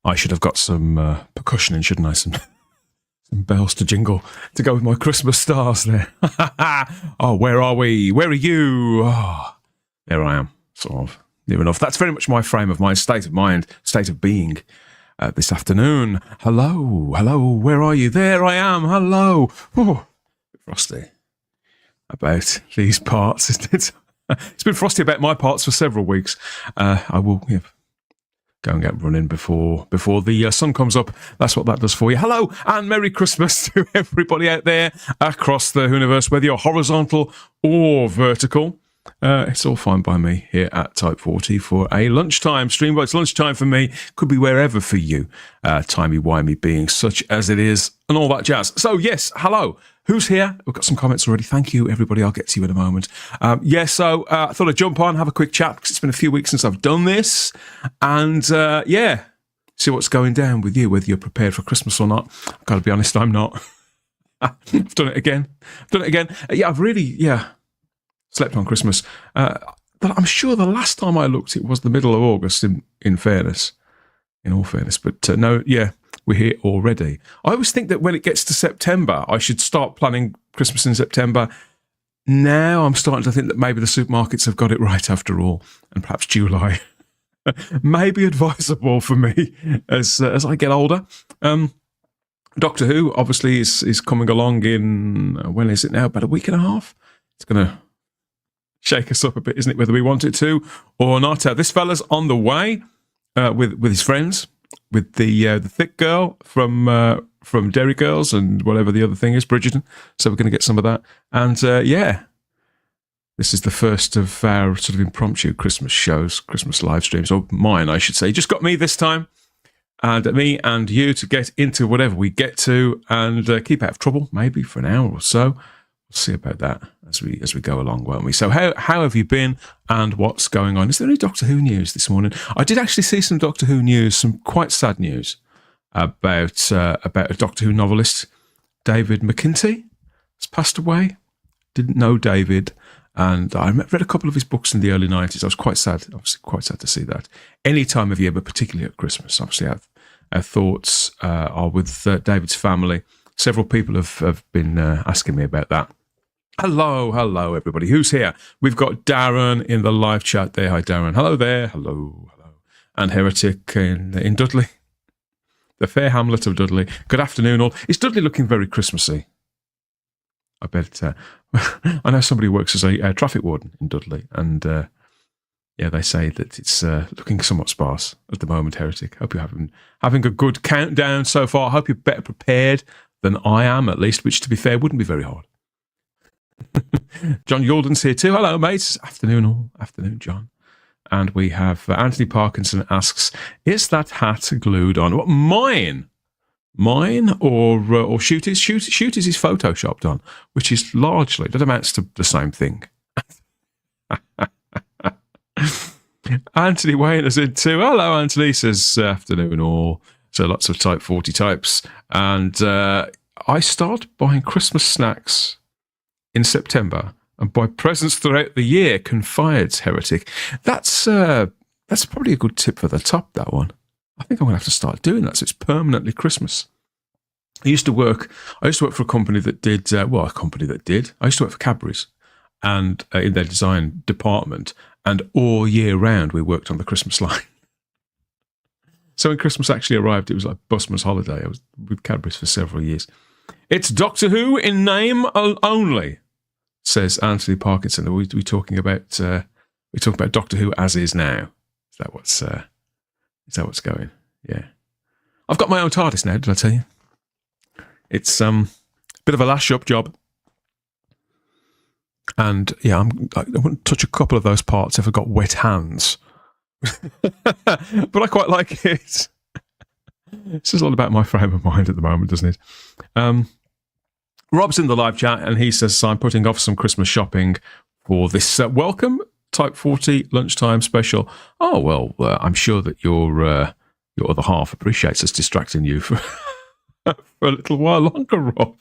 I should have got some percussion in, shouldn't I? Some bells to jingle to go with my Christmas stars there. Oh, where are we? Where are you? Oh, there I am, sort of, near enough. That's very much my frame of mind, state of mind, state of being this afternoon. Hello, where are you? There I am, hello. Oh, frosty about these parts, isn't it? It's been frosty about my parts for several weeks. I will go and get running before the sun comes up. That's what that does for you. Hello and Merry Christmas to everybody out there across the universe, whether you're horizontal or vertical. It's all fine by me here at Type 40 for a lunchtime stream. But it's lunchtime for me. Could be wherever for you. Timey-wimey being such as it is and all that jazz. So yes, hello. Who's here? We've got some comments already. Thank you, everybody. I'll get to you in a moment. So I thought I'd jump on, have a quick chat, because it's been a few weeks since I've done this. And, see what's going down with you, whether you're prepared for Christmas or not. I've got to be honest, I'm not. I've done it again. I've really, slept on Christmas. But I'm sure the last time I looked, it was the middle of August, in all fairness. But no, we're here already. I always think that when it gets to September, I should start planning Christmas in September. Now I'm starting to think that maybe the supermarkets have got it right after all, and perhaps July may be advisable for me as I get older. Doctor Who obviously is coming along in, when is it now? About a week and a half. It's going to shake us up a bit, isn't it? Whether we want it to or not. This fella's on the way with his friends. With the thick girl from Derry Girls and whatever the other thing is, Bridgerton. So we're going to get some of that. And this is the first of our sort of impromptu Christmas shows, Christmas live streams, or mine, I should say. Just got me this time, and me and you to get into whatever we get to and keep out of trouble, maybe for an hour or so. We'll see about that as we go along, won't we? So how have you been and what's going on? Is there any Doctor Who news this morning? I did actually see some Doctor Who news, some quite sad news about a Doctor Who novelist, David McKinty, has passed away. Didn't know David, and I read a couple of his books in the early 90s. I was quite sad, obviously quite sad to see that. Any time of year, but particularly at Christmas. Obviously, our thoughts are with David's family. Several people have been asking me about that. Hello, everybody. Who's here? We've got Darren in the live chat there. Hi, Darren. Hello there. Hello. And Heretic in Dudley, the fair hamlet of Dudley. Good afternoon, all. Is Dudley looking very Christmassy? I bet. I know somebody who works as a traffic warden in Dudley, and they say that it's looking somewhat sparse at the moment, Heretic. Hope you're having a good countdown so far. I hope you're better prepared than I am, at least, which, to be fair, wouldn't be very hard. John Yalden's here too. Hello, mates. Afternoon, John. And we have Anthony Parkinson asks, is that hat glued on? What, mine or Shooty's? Shooty's is photoshopped on, which is largely, that amounts to the same thing. Anthony Wayne is in too. Hello, Anthony, says afternoon all. So lots of Type 40 types. And I start buying Christmas snacks in September and buy presents throughout the year, confides Heretic. That's probably a good tip for the top, that one. I think I'm going to have to start doing that so it's permanently Christmas. I used to work for a company that did, I used to work for Cadbury's and in their design department, and all year round we worked on the Christmas line. So when Christmas actually arrived, it was like busman's holiday. I was with Cadbury's for several years. It's Doctor Who in name only, says Anthony Parkinson. Are we talking about Doctor Who as is now? Is that what's going? Yeah. I've got my own TARDIS now, did I tell you? It's a bit of a lash up job. And yeah, I wouldn't touch a couple of those parts if I got wet hands. But I quite like it. This is all about my frame of mind at the moment, doesn't it? Rob's in the live chat and he says, I'm putting off some Christmas shopping for this welcome Type 40 lunchtime special. Oh, well, I'm sure that your other half appreciates us distracting you for a little while longer, Rob.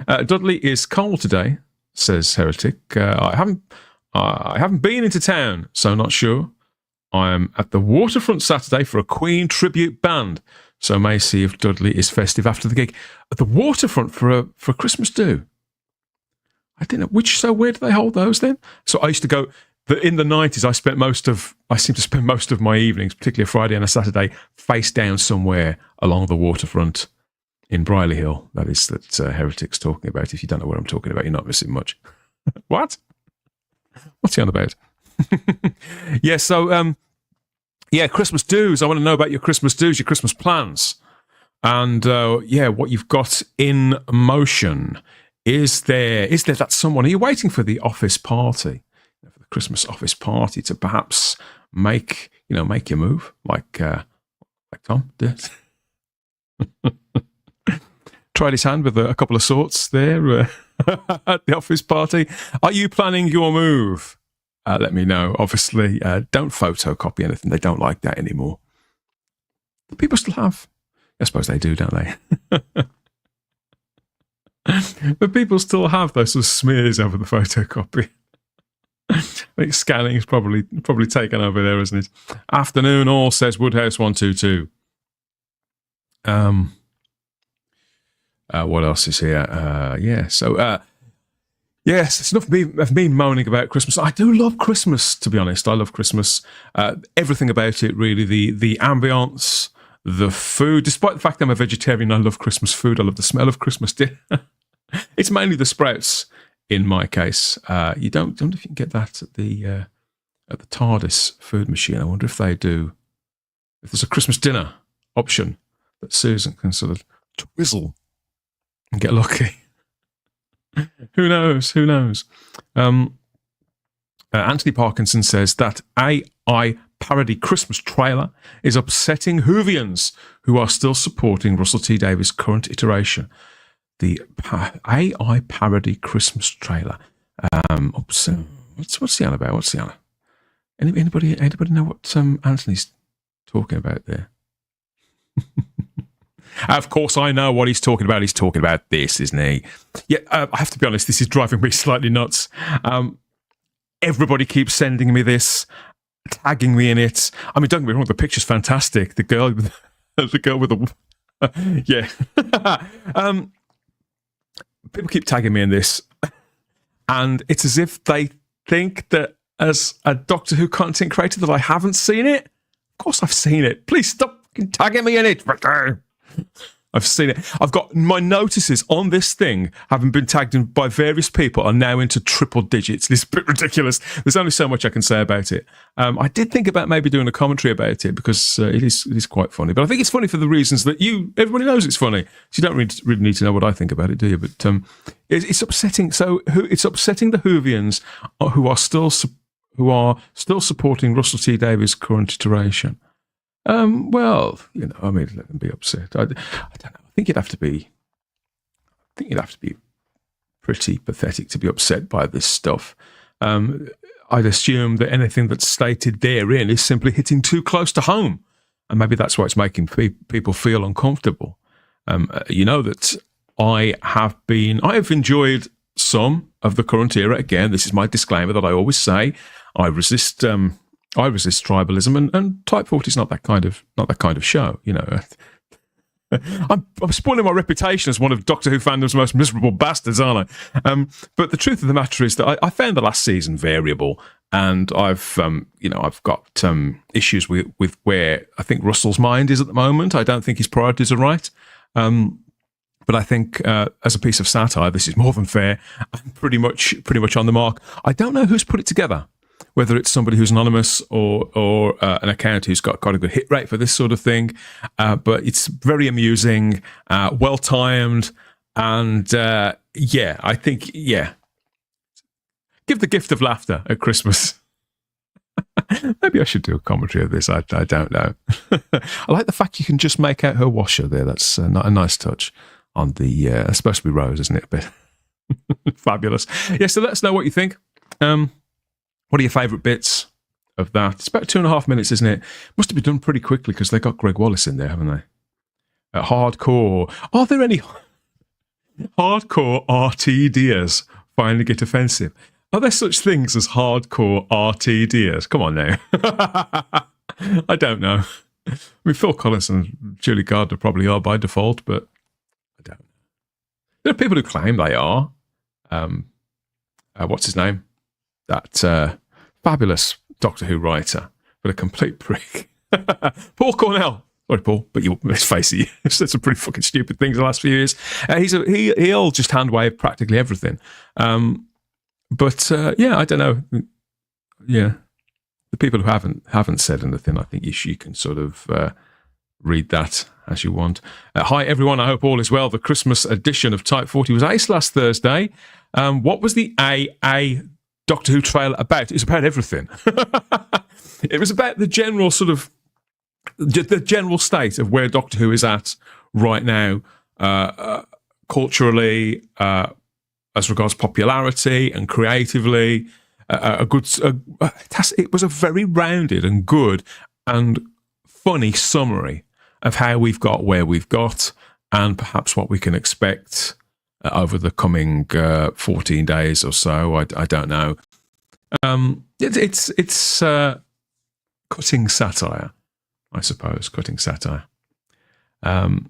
Dudley is cold today, says Heretic. I haven't been into town, so not sure. I'm at the Waterfront Saturday for a Queen tribute band, so may see if Dudley is festive after the gig. At the Waterfront for a Christmas do. I didn't know so where do they hold those then? So I used to go in the 90s. I seem to spend most of my evenings, particularly a Friday and a Saturday, face down somewhere along the waterfront in Brierley Hill. That Heretic's talking about. If you don't know what I'm talking about, you're not missing much. What? What's he on about? Yeah, so, Christmas do's. I want to know about your Christmas do's, your Christmas plans. And, what you've got in motion. Is there that someone? Are you waiting for the office party, for the Christmas office party to perhaps make your move, like Tom did? Tried his hand with a couple of sorts there at the office party. Are you planning your move? Let me know. Obviously, don't photocopy anything. They don't like that anymore. Do people still have? I suppose they do, don't they? But people still have those sort of smears over the photocopy. I think scanning is probably taken over there, isn't it? Afternoon all, says Woodhouse 122. What else is here? Yes, it's enough of me moaning about Christmas. I do love Christmas, to be honest. I love Christmas. Everything about it, really. The ambience, the food. Despite the fact I'm a vegetarian, I love Christmas food. I love the smell of Christmas dinner. It's mainly the sprouts, in my case. You don't know if you can get that at the TARDIS food machine. I wonder if they do. If there's a Christmas dinner option that Susan can sort of twizzle and get lucky. Who knows? Anthony Parkinson says that AI parody Christmas trailer is upsetting Whovians who are still supporting Russell T Davies' current iteration. The AI parody Christmas trailer. What's he on about? What's he on? Anybody know what Anthony's talking about there? Of course, I know what he's talking about. He's talking about this, isn't he? Yeah, I have to be honest, this is driving me slightly nuts. Everybody keeps sending me this, tagging me in it. I mean, don't get me wrong, the picture's fantastic. The girl with the yeah. People keep tagging me in this, and it's as if they think that as a Doctor Who content creator that I haven't seen it. Of course I've seen it. Please stop tagging me in it. I've seen it. I've got my notices on this thing, having been tagged in by various people, are now into triple digits. It's a bit ridiculous. There's only so much I can say about it. I did think about maybe doing a commentary about it because it is quite funny. But I think it's funny for the reasons that everybody knows it's funny. So you don't really need to know what I think about it, do you? But it's upsetting. So it's upsetting the Whovians who are still supporting Russell T Davies' current iteration. Well, let them be upset. I don't know. I think you'd have to be pretty pathetic to be upset by this stuff. I'd assume that anything that's stated therein is simply hitting too close to home, and maybe that's why it's making people feel uncomfortable. That I have enjoyed some of the current era. Again, this is my disclaimer that I always say. I resist tribalism, and Type 40 is not that kind of show. I'm spoiling my reputation as one of Doctor Who fandom's most miserable bastards, aren't I? But the truth of the matter is that I found the last season variable, and I've got issues with where I think Russell's mind is at the moment. I don't think his priorities are right. But I think as a piece of satire, this is more than fair and pretty much on the mark. I don't know who's put it together, whether it's somebody who's anonymous or an account who's got quite a good hit rate for this sort of thing. But it's very amusing, well-timed, and I think, give the gift of laughter at Christmas. Maybe I should do a commentary of this. I don't know. I like the fact you can just make out her washer there. That's a nice touch on the... it's supposed to be Rose, isn't it? But fabulous. Yeah, so let us know what you think. What are your favourite bits of that? It's about 2.5 minutes, isn't it? Must have been done pretty quickly because they got Greg Wallace in there, haven't they? Hardcore. Are there any hardcore RTDers finding it offensive? Are there such things as hardcore RTDers? Come on now. I don't know. I mean, Phil Collins and Julie Gardner probably are by default, but I don't know. There are people who claim they are. What's his name? That fabulous Doctor Who writer, but a complete prick. Paul Cornell. Sorry, Paul, but let's face it, you've said some pretty fucking stupid things the last few years. He'll just hand wave practically everything. But I don't know. Yeah, the people who haven't said anything, I think you can sort of read that as you want. Hi everyone, I hope all is well. The Christmas edition of Type 40 was ace last Thursday. What was the AA Doctor Who trailer about? It's about everything. It was about the general sort of the general state of where Doctor Who is at right now, culturally, as regards popularity and creatively. It was a very rounded and good and funny summary of how we've got where we've got, and perhaps what we can expect over the coming 14 days or so. I don't know. It's cutting satire, I suppose. Cutting satire. So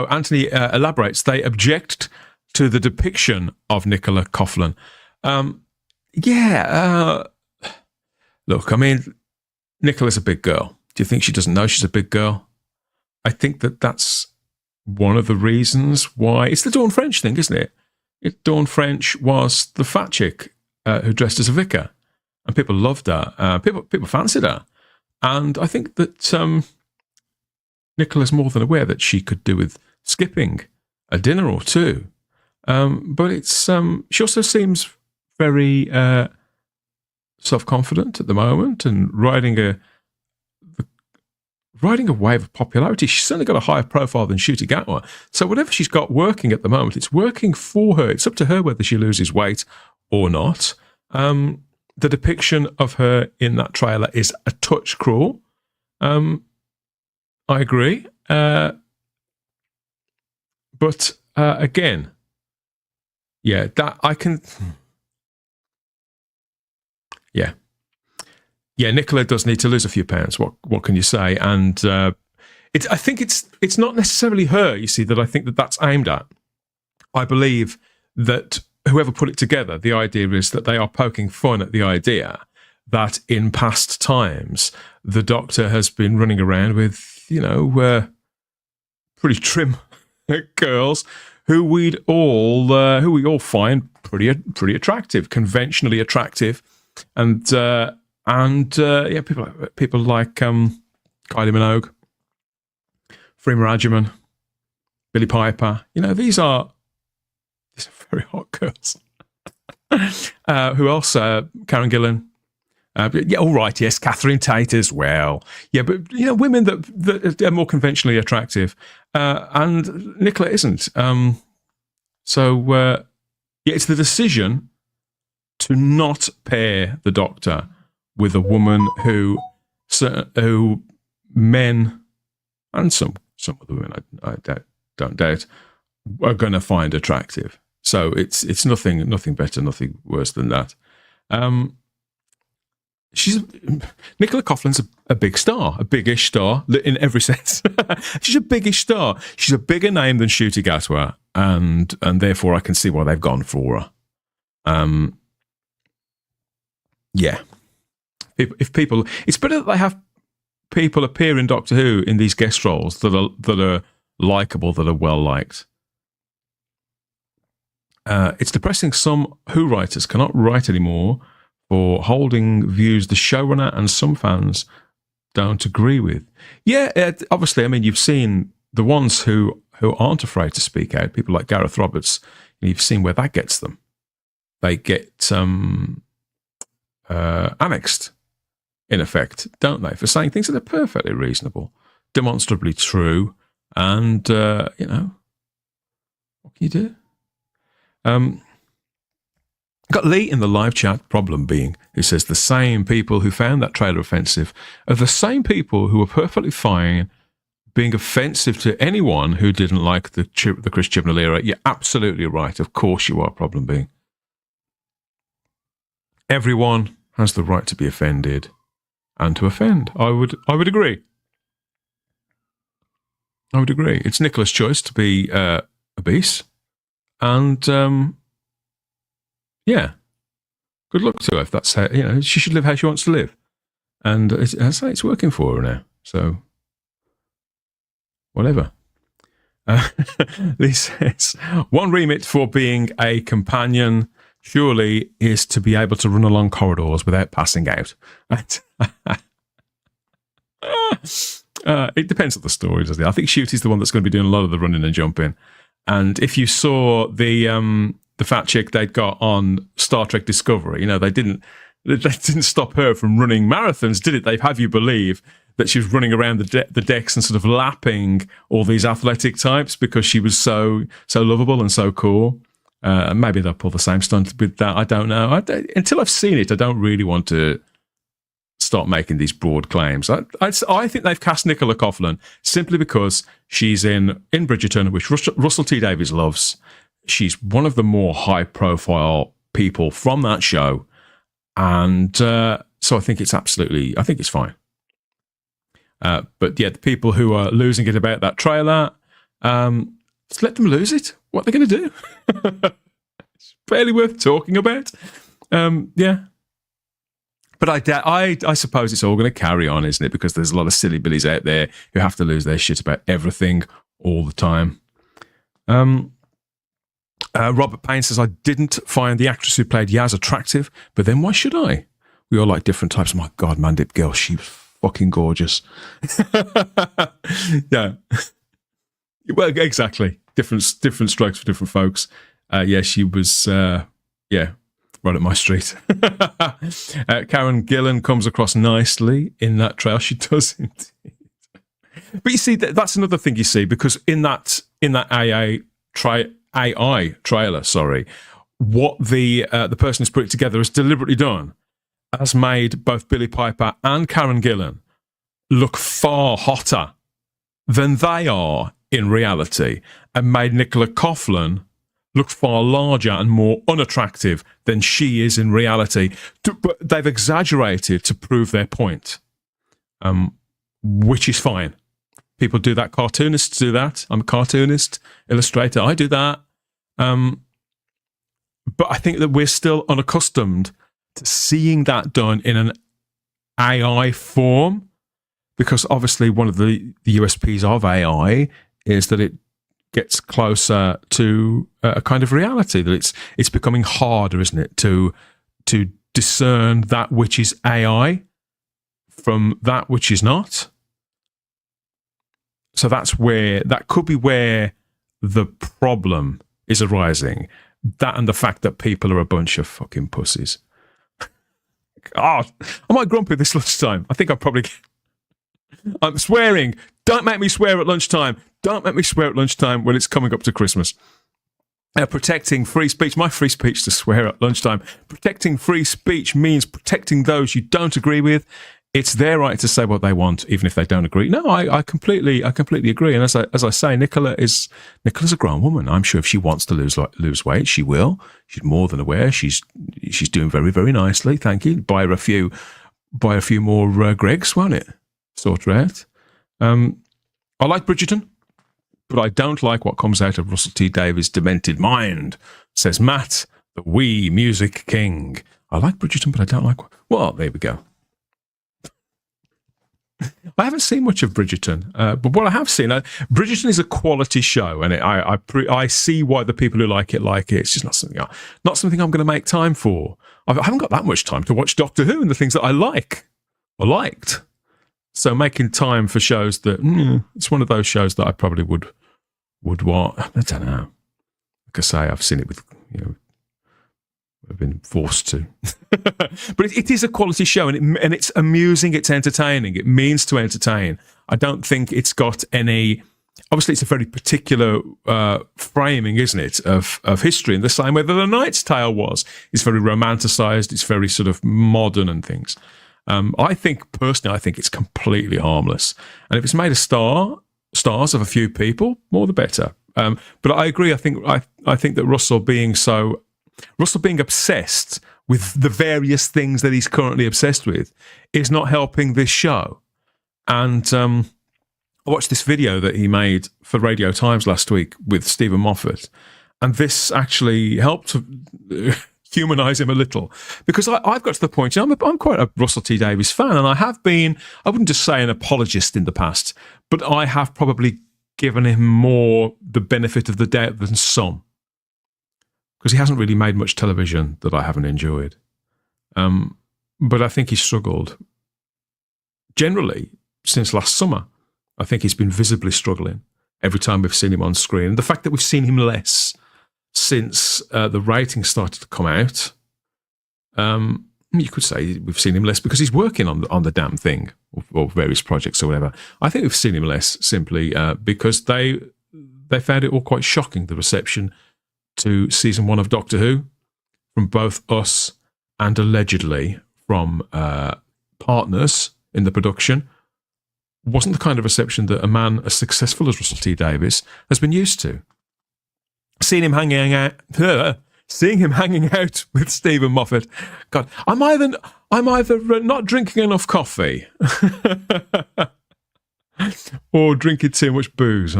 Anthony elaborates. They object to the depiction of Nicola Coughlan. Look, I mean, Nicola's a big girl. Do you think she doesn't know she's a big girl? I think that's one of the reasons why. It's the Dawn French thing, isn't it? Dawn French was the fat chick who dressed as a vicar, and people loved her. People fancied her. And I think that Nicola's more than aware that she could do with skipping a dinner or two. But it's she also seems very self-confident at the moment and riding a wave of popularity. She's certainly got a higher profile than Ncuti Gatwa. So whatever she's got working at the moment, it's working for her. It's up to her whether she loses weight or not. The depiction of her in that trailer is a touch cruel. I agree. But again, yeah, that I can. Yeah. Yeah, Nicola does need to lose a few pounds. What can you say? And I think it's not necessarily her, you see, that I think that's aimed at. I believe that whoever put it together, the idea is that they are poking fun at the idea that in past times the Doctor has been running around with, pretty trim girls who we all find pretty attractive, conventionally attractive, and people like Kylie Minogue, Freema Agyeman, Billie Piper. These are very hot girls. Who else? Karen Gillan. All right, yes, Catherine Tate as well. Yeah, but women that are more conventionally attractive, and Nicola isn't. It's the decision to not pair the Doctor with a woman who men and some of the women I don't doubt are going to find attractive. So it's nothing better, nothing worse than that. Nicola Coughlan's a big star, a biggish star in every sense. She's a biggish star. She's a bigger name than Ncuti Gatwa, and therefore I can see why they've gone for her. Yeah. If people, it's better that they have people appear in Doctor Who in these guest roles that are likable, that are well liked. It's depressing some Who writers cannot write anymore for holding views the showrunner and some fans don't agree with. Yeah, obviously, I mean, you've seen the ones who aren't afraid to speak out, people like Gareth Roberts, you've seen where that gets them. They get annexed, in effect, don't they, for saying things that are perfectly reasonable, demonstrably true, and, what can you do? Got Lee in the live chat, problem being, who says the same people who found that trailer offensive are the same people who were perfectly fine being offensive to anyone who didn't like the Chris Chibnall era. You're absolutely right. Of course you are, problem being. everyone has the right to be offended and to offend. I would agree. I would agree. It's Nicola's choice to be obese, and yeah, good luck to her if that's how, she should live how she wants to live, and I say it's working for her now. So whatever. Lee says, one remit for being a companion surely is to be able to run along corridors without passing out. It depends on the story, doesn't it? I think Shooty's the one that's going to be doing a lot of the running and jumping. And if you saw the fat chick they'd got on Star Trek Discovery, they didn't stop her from running marathons, did it? They have you believe that she was running around the decks and sort of lapping all these athletic types because she was so lovable and so cool. Maybe they'll pull the same stunt with that. I don't know. Until I've seen it, I don't really want to start making these broad claims. I think they've cast Nicola Coughlan simply because she's in Bridgerton, which Russell T Davies loves. She's one of the more high-profile people from that show, and so I think it's fine. But yeah, the people who are losing it about that trailer, just let them lose it. What are they going to do? It's barely worth talking about. Yeah. But I suppose it's all going to carry on, isn't it? Because there's a lot of silly billies out there who have to lose their shit about everything all the time. Robert Payne says, I didn't find the actress who played Yaz attractive, but then why should I? We all like different types. My God, Mandip Girl, she was fucking gorgeous. Yeah. Well, exactly. Different strokes for different folks. Yeah, she was, right up my street. Karen Gillan comes across nicely in that trail. She does indeed. But you see, that's another thing you see, because in that AI trailer, what the person who's put it together has deliberately done has made both Billie Piper and Karen Gillan look far hotter than they are in reality, and made Nicola Coughlan look far larger and more unattractive than she is in reality. But they've exaggerated to prove their point, which is fine. People do that. Cartoonists do that. I'm a cartoonist, illustrator. I do that. But I think that we're still unaccustomed to seeing that done in an AI form, because obviously one of the USPs of AI is that it gets closer to a kind of reality, that it's becoming harder, isn't it, to discern that which is AI from that which is not. So that could be where the problem is arising. That and the fact that people are a bunch of fucking pussies. God, I might grumpy this lunchtime. I think I'm swearing. Don't make me swear at lunchtime. Don't make me swear at lunchtime when it's coming up to Christmas. Protecting free speech. My free speech to swear at lunchtime. Protecting free speech means protecting those you don't agree with. It's their right to say what they want, even if they don't agree. No, I completely agree. And as I say, Nicola's a grown woman. I'm sure if she wants to lose weight, she will. She's more than aware. She's doing very, very nicely. Thank you. Buy her a few more Gregs, won't it? Sort her out. I like Bridgerton, but I don't like what comes out of Russell T Davies' demented mind, says Matt, the wee music king. I like Bridgerton, but I don't like... Well, there we go. I haven't seen much of Bridgerton, but what I have seen, Bridgerton is a quality show, and I see why the people who like it. It's just not something I'm going to make time for. I haven't got that much time to watch Doctor Who and the things that I like or liked. So making time for shows that it's one of those shows that I probably would want. I don't know. Like I say, I've seen it with I've been forced to. But it is a quality show, and it's amusing, it's entertaining, it means to entertain. I don't think it's got any... Obviously, it's a very particular framing, isn't it, of history, in the same way that A Knight's Tale was. It's very romanticised, it's very sort of modern and things. I think it's completely harmless. And if it's made of stars of a few people, more the better. But I agree, I think that Russell being obsessed with the various things that he's currently obsessed with is not helping this show. And I watched this video that he made for Radio Times last week with Stephen Moffat, and this actually helped to humanize him a little, because I've got to the point, I'm quite a Russell T Davies fan, and I have been, I wouldn't just say an apologist in the past, but I have probably given him more the benefit of the doubt than some, because he hasn't really made much television that I haven't enjoyed. But I think he's struggled generally since last summer. I think he's been visibly struggling every time we've seen him on screen. And the fact that we've seen him less since the ratings started to come out, you could say we've seen him less because he's working on the damn thing, or various projects or whatever. I think we've seen him less simply because they found it all quite shocking, the reception to season 1 of Doctor Who from both us and allegedly from partners in the production. Wasn't the kind of reception that a man as successful as Russell T Davies has been used to. Seeing him hanging out with Stephen Moffat. God, I'm either not drinking enough coffee or drinking too much booze.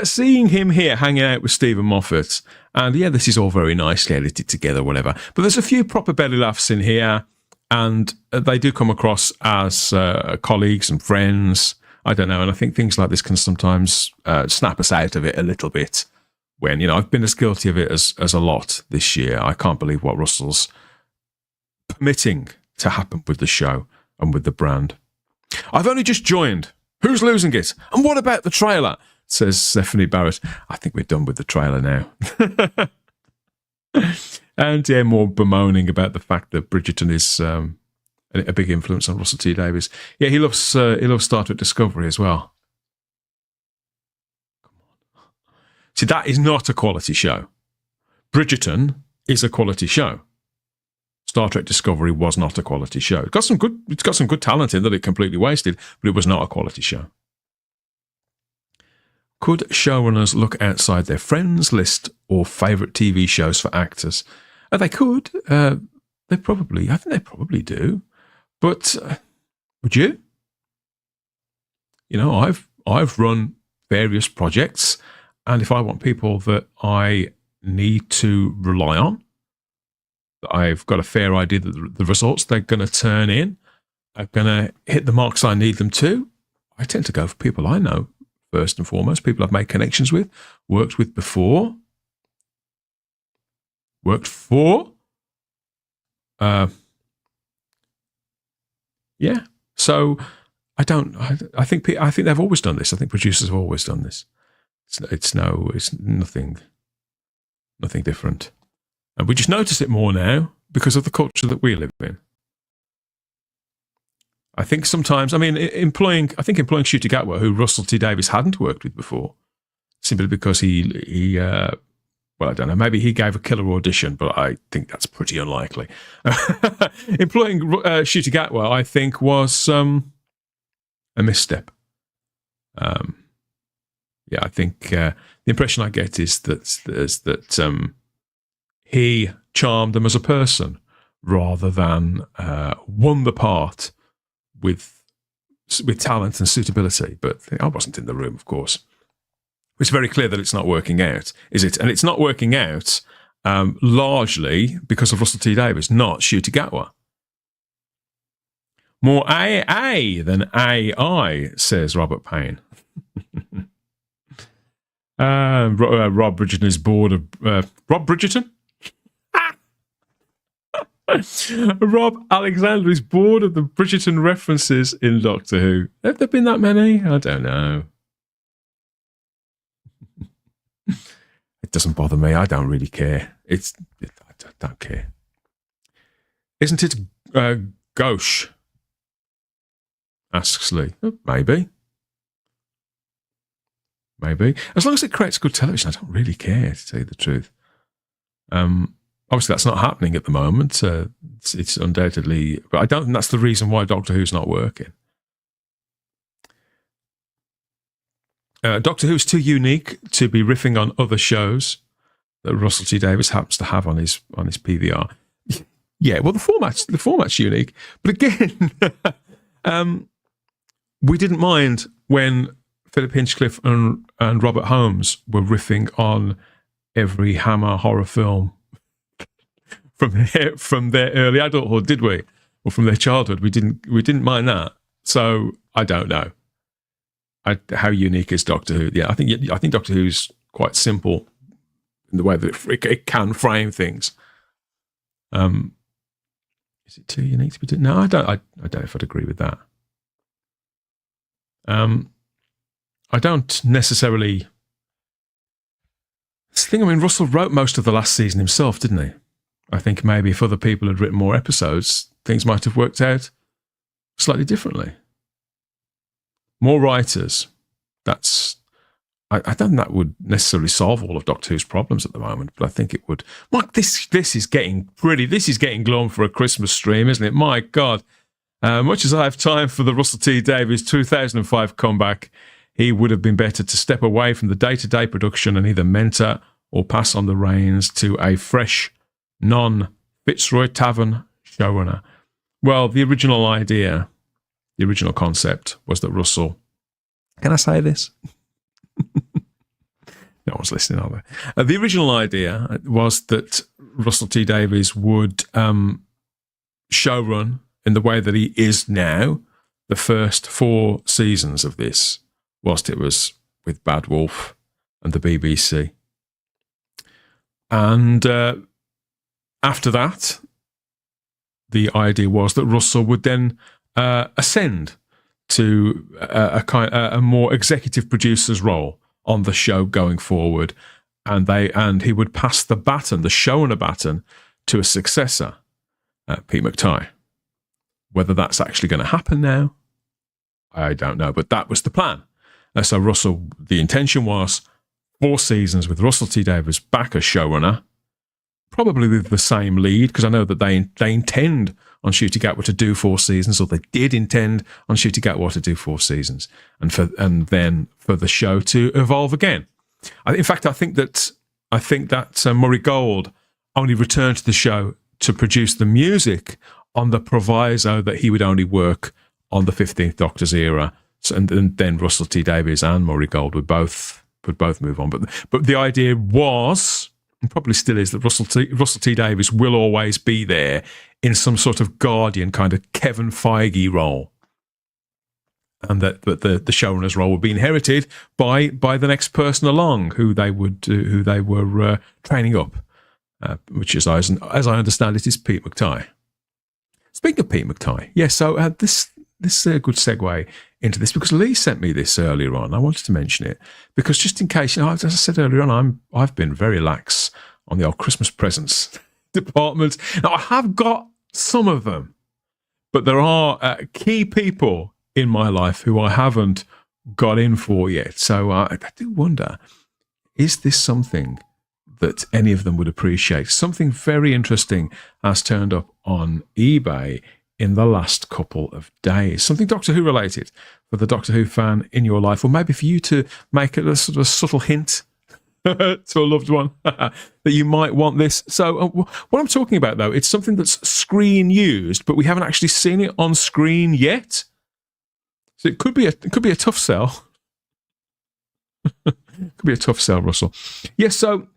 Seeing him here hanging out with Stephen Moffat, and yeah, this is all very nicely edited together, whatever. But there's a few proper belly laughs in here, and they do come across as colleagues and friends. I don't know, and I think things like this can sometimes snap us out of it a little bit when, I've been as guilty of it as a lot this year. I can't believe what Russell's permitting to happen with the show and with the brand. I've only just joined. Who's losing it? And what about the trailer? Says Stephanie Barrett. I think we're done with the trailer now. And yeah, more bemoaning about the fact that Bridgerton is a big influence on Russell T Davies. Yeah, he loves Star Trek Discovery as well. Come on. See, that is not a quality show. Bridgerton is a quality show. Star Trek Discovery was not a quality show. It's got some good talent in that it completely wasted, but it was not a quality show. Could showrunners look outside their friends list or favourite TV shows for actors? They could. I think they probably do. But would you? I've run various projects, and if I want people that I need to rely on, that I've got a fair idea that the results they're going to turn in are going to hit the marks I need them to, I tend to go for people I know first and foremost, people I've made connections with, worked with before, worked for. Yeah. So I think they've always done this. I think producers have always done this. It's nothing different. And we just notice it more now because of the culture that we live in. I think sometimes, employing Shooty Gatwa, who Russell T Davies hadn't worked with before, simply because he I don't know, maybe he gave a killer audition, but I think that's pretty unlikely. Employing Shooty Gatwa, I think, was a misstep. I think the impression I get is that he charmed them as a person rather than won the part with talent and suitability. But I wasn't in the room, of course. It's very clear that it's not working out, is it? And it's not working out largely because of Russell T Davies, not Shooty Gatwa. More AA than AI, says Robert Payne. Rob Bridgerton is bored of... Rob Bridgerton? Rob Alexander is bored of the Bridgerton references in Doctor Who. Have there been that many? I don't know. It doesn't bother me. I don't really care. I don't care. Isn't it gauche? Asks Lee. Maybe. As long as it creates good television, I don't really care, to tell you the truth. Obviously, that's not happening at the moment. It's undoubtedly... But I don't think that's the reason why Doctor Who's not working. Doctor Who's too unique to be riffing on other shows. that Russell T Davies happens to have on his PVR. Yeah, well, the format's unique, but again, we didn't mind when Philip Hinchcliffe and Robert Holmes were riffing on every Hammer horror film from their early adulthood, did we? Or from their childhood? We didn't mind that. So I don't know. How unique is Doctor Who? Yeah, I think Doctor Who's quite simple in the way that it can frame things. Is it too unique to be doing? No, I don't know if I'd agree with that. I don't necessarily. It's the thing. I mean, Russell wrote most of the last season himself, didn't he? I think maybe if other people had written more episodes, things might have worked out slightly differently. More writers. I don't think that would necessarily solve all of Doctor Who's problems at the moment, but I think it would. Mark, this is getting pretty. This is getting glum for a Christmas stream, isn't it? My God. Much as I have time for the Russell T Davies 2005 comeback, he would have been better to step away from the day-to-day production and either mentor or pass on the reins to a fresh, non-Fitzroy Tavern showrunner. Well, the original idea, the original concept was that Russell... Can I say this? No one's listening, are they? The original idea was that Russell T Davies would showrun in the way that he is now the first 4 seasons of this, whilst it was with Bad Wolf and the BBC. And after that, the idea was that Russell would then ascend to a more executive producer's role on the show going forward, and he would pass the baton, the showrunner baton, to a successor, Pete McTighe. Whether that's actually going to happen now, I don't know, but that was the plan. So Russell, the intention was 4 seasons with Russell T Davies back as showrunner, probably with the same lead, because I know that they intend on Shooting Atwood to do 4 seasons, or they did intend on Shooting Atwood to do 4 seasons, and then for the show to evolve again. In fact, I think that Murray Gold only returned to the show to produce the music on the proviso that he would only work on the 15th Doctor's era, and then Russell T Davies and Murray Gold would both move on. But the idea was, and probably still is, that Russell T Davies will always be there in some sort of guardian kind of Kevin Feige role, and that the showrunner's role would be inherited by the next person along who they were training up, which is, as I understand it, is Pete McTighe. Speaking of Pete McTighe, so this is a good segue into this, because Lee sent me this earlier on. I wanted to mention it because, just in case, as I said earlier on, I've been very lax on the old Christmas presents department. Now, I have got some of them, but there are key people in my life who I haven't got in for yet. So I do wonder, is this something that any of them would appreciate? Something very interesting has turned up on eBay in the last couple of days. Something Doctor Who related for the Doctor Who fan in your life, or maybe for you to make a sort of subtle hint to a loved one that you might want this. So what I'm talking about, though, it's something that's screen used, but we haven't actually seen it on screen yet. So it could be a tough sell. Could be a tough sell, Russell. Yes, so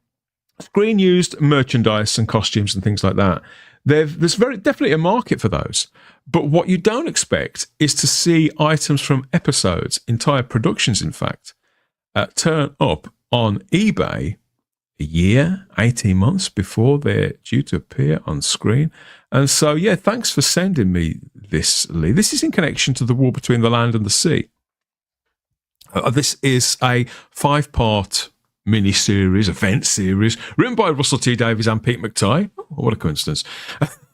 screen used merchandise and costumes and things like that. There's definitely a market for those. But what you don't expect is to see items from episodes, entire productions, in fact, turn up on eBay a year, 18 months before they're due to appear on screen. And so, thanks for sending me this, Lee. This is in connection to The War Between the Land and the Sea. This is a 5-part mini-series, event series, written by Russell T Davies and Pete McTighe. Oh, what a coincidence.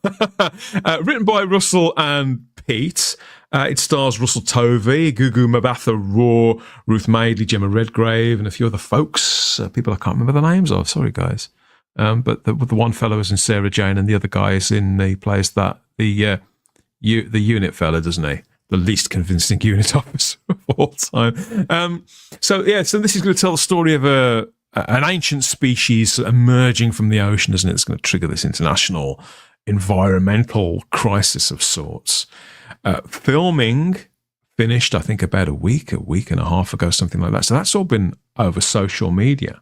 Written by Russell and Pete. It stars Russell Tovey, Gugu Mbatha Raw, Ruth Madeley, Gemma Redgrave, and a few other folks, people I can't remember the names of. Sorry, guys. But the one fellow is in Sarah Jane, and the other guy is he plays the unit fella, doesn't he? The least convincing unit officer of all time. So this is going to tell the story of a an ancient species emerging from the ocean, isn't it? It's going to trigger this international environmental crisis of sorts. Filming finished, I think, about a week and a half ago, something like that. So that's all been over social media.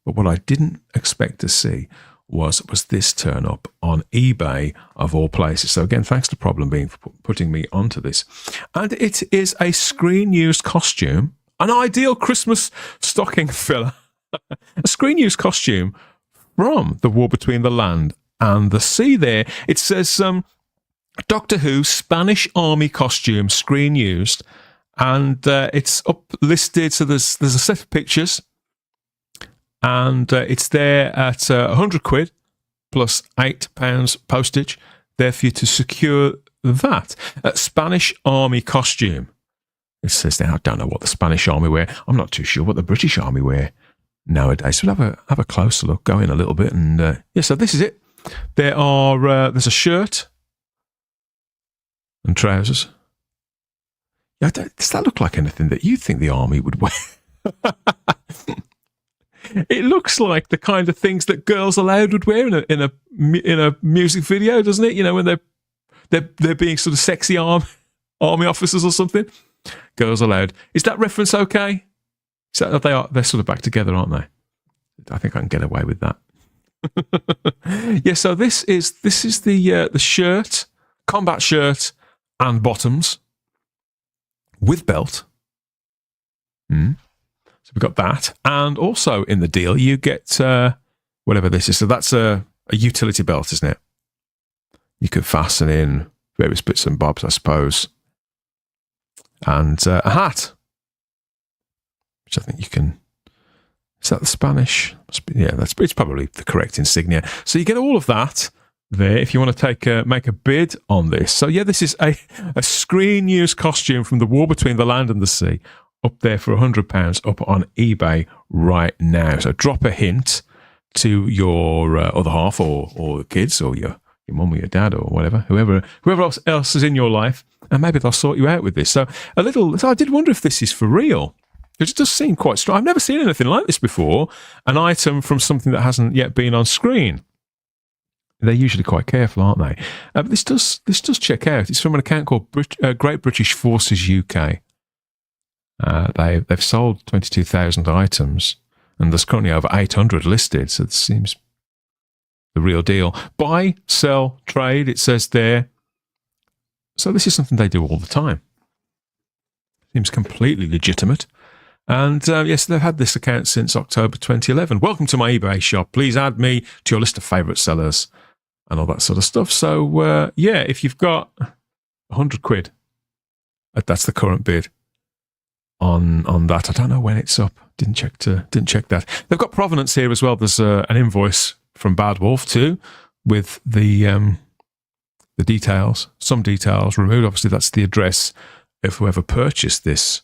But what I didn't expect to see was this turn up on eBay of all places. So again, thanks to Problem Being for putting me onto this. And it is a screen-used costume, an ideal Christmas stocking filler, a screen-used costume from The War Between the Land and the Sea there. It says Doctor Who Spanish Army costume, screen-used, and it's up listed. So there's a set of pictures, and it's there at £100 plus £8 postage there for you to secure that. Spanish Army costume. It says there, I don't know what the Spanish Army wear. I'm not too sure what the British Army wear nowadays. So we'll have a closer look, go in a little bit, and yeah, so this is it. There's a shirt and trousers. Yeah, does that look like anything that you think the army would wear? It looks like the kind of things that Girls Aloud would wear in a music video, doesn't it? You know, when they're being sort of sexy army officers or something. Girls Aloud. Is that reference okay? They're sort of back together, aren't they? I think I can get away with that. Yeah. So this is the shirt, combat shirt, and bottoms with belt. So we've got that, and also in the deal you get whatever this is. So that's a utility belt, isn't it? You could fasten in various bits and bobs, I suppose, and a hat, which I think you can. Is that the Spanish? Yeah, it's probably the correct insignia. So you get all of that there if you want to make a bid on this. So yeah, this is a screen-used costume from The War Between the Land and the Sea, up there for £100 up on eBay right now. So drop a hint to your other half or the kids or your mum or your dad or whatever, whoever else is in your life, and maybe they'll sort you out with this. So I did wonder if this is for real. It does seem quite strong. I've never seen anything like this before. An item from something that hasn't yet been on screen. They're usually quite careful, aren't they? But this does check out. It's from an account called Great British Forces UK. They've sold 22,000 items, and there's currently over 800 listed. So it seems the real deal. Buy, sell, trade. It says there. So this is something they do all the time. Seems completely legitimate. And yes, they've had this account since October 2011. Welcome to my eBay shop. Please add me to your list of favourite sellers and all that sort of stuff. So yeah, if you've got £100, that's the current bid on that. I don't know when it's up. Didn't check that. They've got provenance here as well. There's an invoice from Bad Wolf too, with the details, some details removed. Obviously, that's the address of whoever purchased this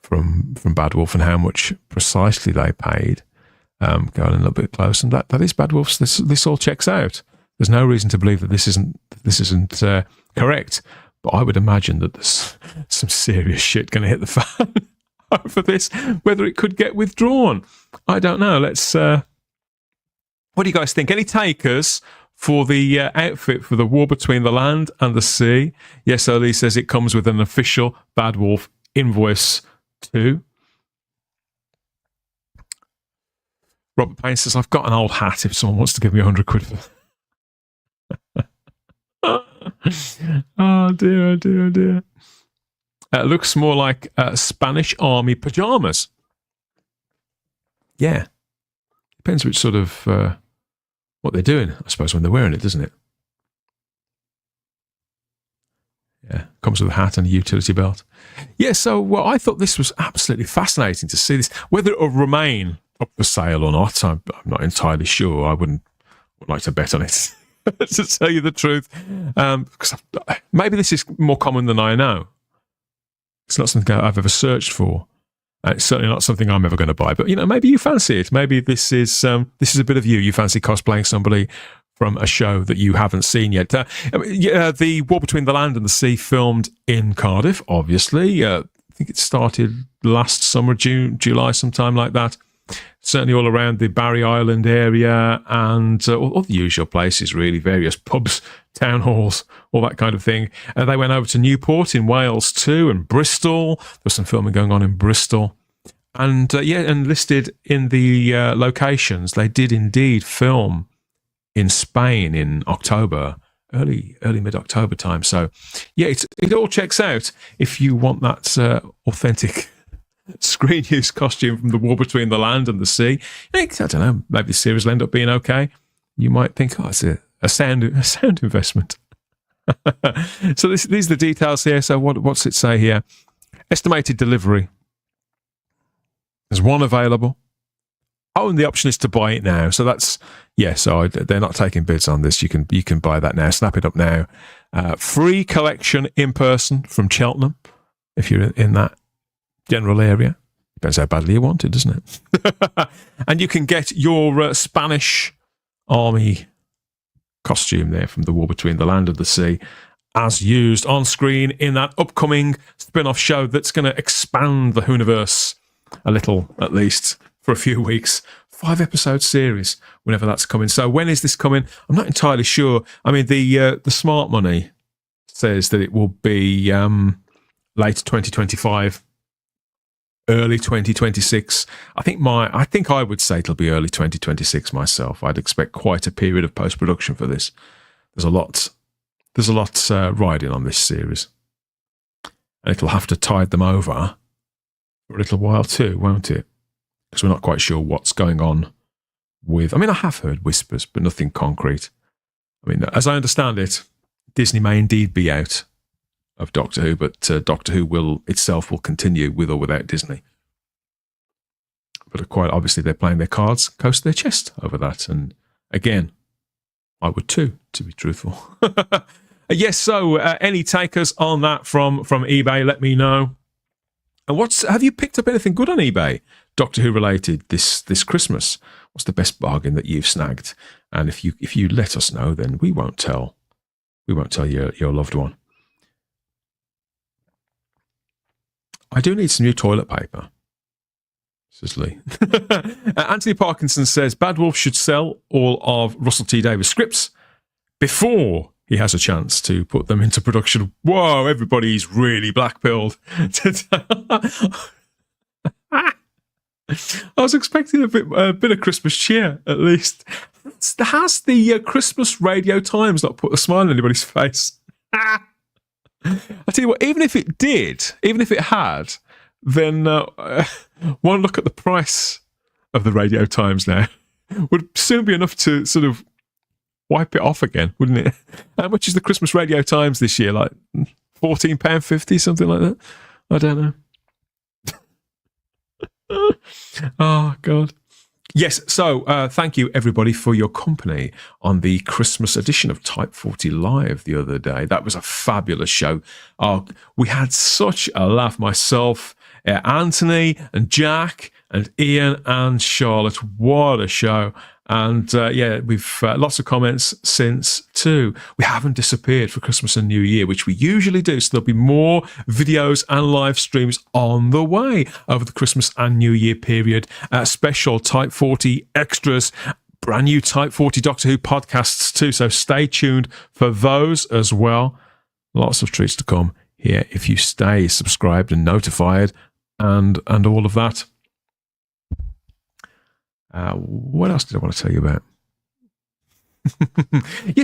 from Bad Wolf and how much precisely they paid. Going a little bit close, and that is Bad Wolf's. This all checks out. There's no reason to believe that this isn't correct. But I would imagine that there's some serious shit going to hit the fan over this. Whether it could get withdrawn, I don't know. Let's. What do you guys think? Any takers for the outfit for The War Between the Land and the Sea? Yes, Oli says it comes with an official Bad Wolf invoice too. Robert Payne says, I've got an old hat if someone wants to give me £100 for oh dear. It looks more like Spanish Army pajamas. Yeah. Depends which sort of what they're doing, I suppose, when they're wearing it, doesn't it? Yeah, comes with a hat and a utility belt. Yeah, so I thought this was absolutely fascinating to see this. Whether it will remain up for sale or not, I'm not entirely sure. I wouldn't like to bet on it, to tell you the truth. Because maybe this is more common than I know. It's not something I've ever searched for. It's certainly not something I'm ever going to buy. But, maybe you fancy it. Maybe this is a bit of you. You fancy cosplaying somebody from a show that you haven't seen yet. The War Between the Land and the Sea filmed in Cardiff, obviously. I think it started last summer, June, July, sometime like that. certainly all around the Barry Island area and all the usual places, really, various pubs, town halls, all that kind of thing. They went over to Newport in Wales too, and Bristol. There's some filming going on in Bristol. And and listed in the locations, they did indeed film in Spain in October, early mid-October time. So, yeah, it all checks out if you want that authentic screen use costume from the war between the land and the sea. I don't know, maybe the series will end up being okay. You might think, oh, it's a sound investment. So these are the details here. So what's it say here? Estimated delivery. There's one available. Oh, and the option is to buy it now. So that's, so they're not taking bids on this. You can buy that now. Snap it up now. Free collection in person from Cheltenham, if you're in that general area. Depends how badly you want it, doesn't it? And you can get your Spanish army costume there from the war between the land and the sea, as used on screen in that upcoming spin-off show that's going to expand the Hooniverse a little, at least, for a few weeks. 5-episode series, whenever that's coming. So when is this coming? I'm not entirely sure. I mean, the smart money says that it will be late 2025, early 2026. I think I would say it'll be early 2026 myself. I'd expect quite a period of post-production for this. There's a lot riding on this series. And it'll have to tide them over for a little while too, won't it? Because we're not quite sure what's going on with... I mean, I have heard whispers, but nothing concrete. I mean, as I understand it, Disney may indeed be out of Doctor Who, but Doctor Who will continue with or without Disney. But quite obviously, they're playing their cards close to their chest over that. And again, I would too, to be truthful. Yes, so any takers on that from eBay, let me know. And have you picked up anything good on eBay, Doctor Who related, this Christmas? What's the best bargain that you've snagged? And if you let us know, then we won't tell your loved one. I do need some new toilet paper, says Lee. Anthony Parkinson says Bad Wolf should sell all of Russell T Davies' scripts before he has a chance to put them into production. Whoa, everybody's really black-pilled. I was expecting a bit of Christmas cheer, at least. Has the Christmas Radio Times not put a smile on anybody's face? I tell you what, even if it had, then one look at the price of the Radio Times now would soon be enough to sort of wipe it off again, wouldn't it? How much is the Christmas Radio Times this year? Like £14.50, something like that? I don't know. Oh, God. Yes, so thank you, everybody, for your company on the Christmas edition of Type 40 Live the other day. That was a fabulous show. We had such a laugh. Myself, Anthony, and Jack, and Ian, and Charlotte. What a show. And we've lots of comments since too. We haven't disappeared for Christmas and New Year, which we usually do. So there'll be more videos and live streams on the way over the Christmas and New Year period. Special Type 40 extras, brand new Type 40 Doctor Who podcasts too. So stay tuned for those as well. Lots of treats to come here if you stay subscribed and notified and all of that. What else did I want to tell you about?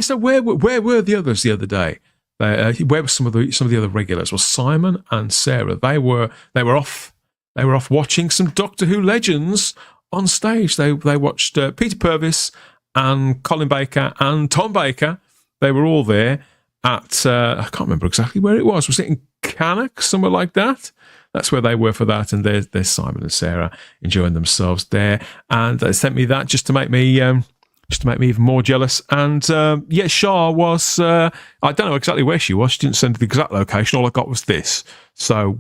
So where were the others the other day? Where were some of the other regulars? Well, Simon and Sarah. They were off watching some Doctor Who legends on stage. They watched Peter Purvis and Colin Baker and Tom Baker. They were all there at I can't remember exactly where it was. Was it in Cannock, somewhere like that? That's where they were for that, and there's Simon and Sarah enjoying themselves there. And they sent me that just to make me even more jealous. And Shah was I don't know exactly where she was. She didn't send the exact location. All I got was this. So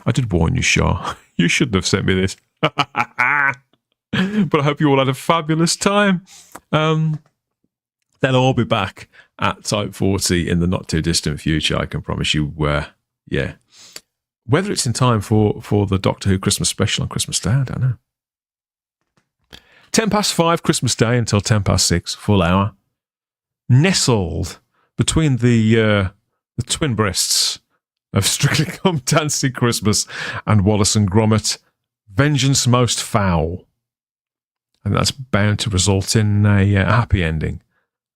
I did warn you, Shah. You shouldn't have sent me this. But I hope you all had a fabulous time. They'll all be back at Type 40 in the not too distant future. I can promise you. Whether it's in time for the Doctor Who Christmas special on Christmas Day, I don't know. 5:10 Christmas Day until 6:10, full hour. Nestled between the twin breasts of Strictly Come Dancing Christmas and Wallace and Gromit, Vengeance Most Foul. And that's bound to result in a happy ending,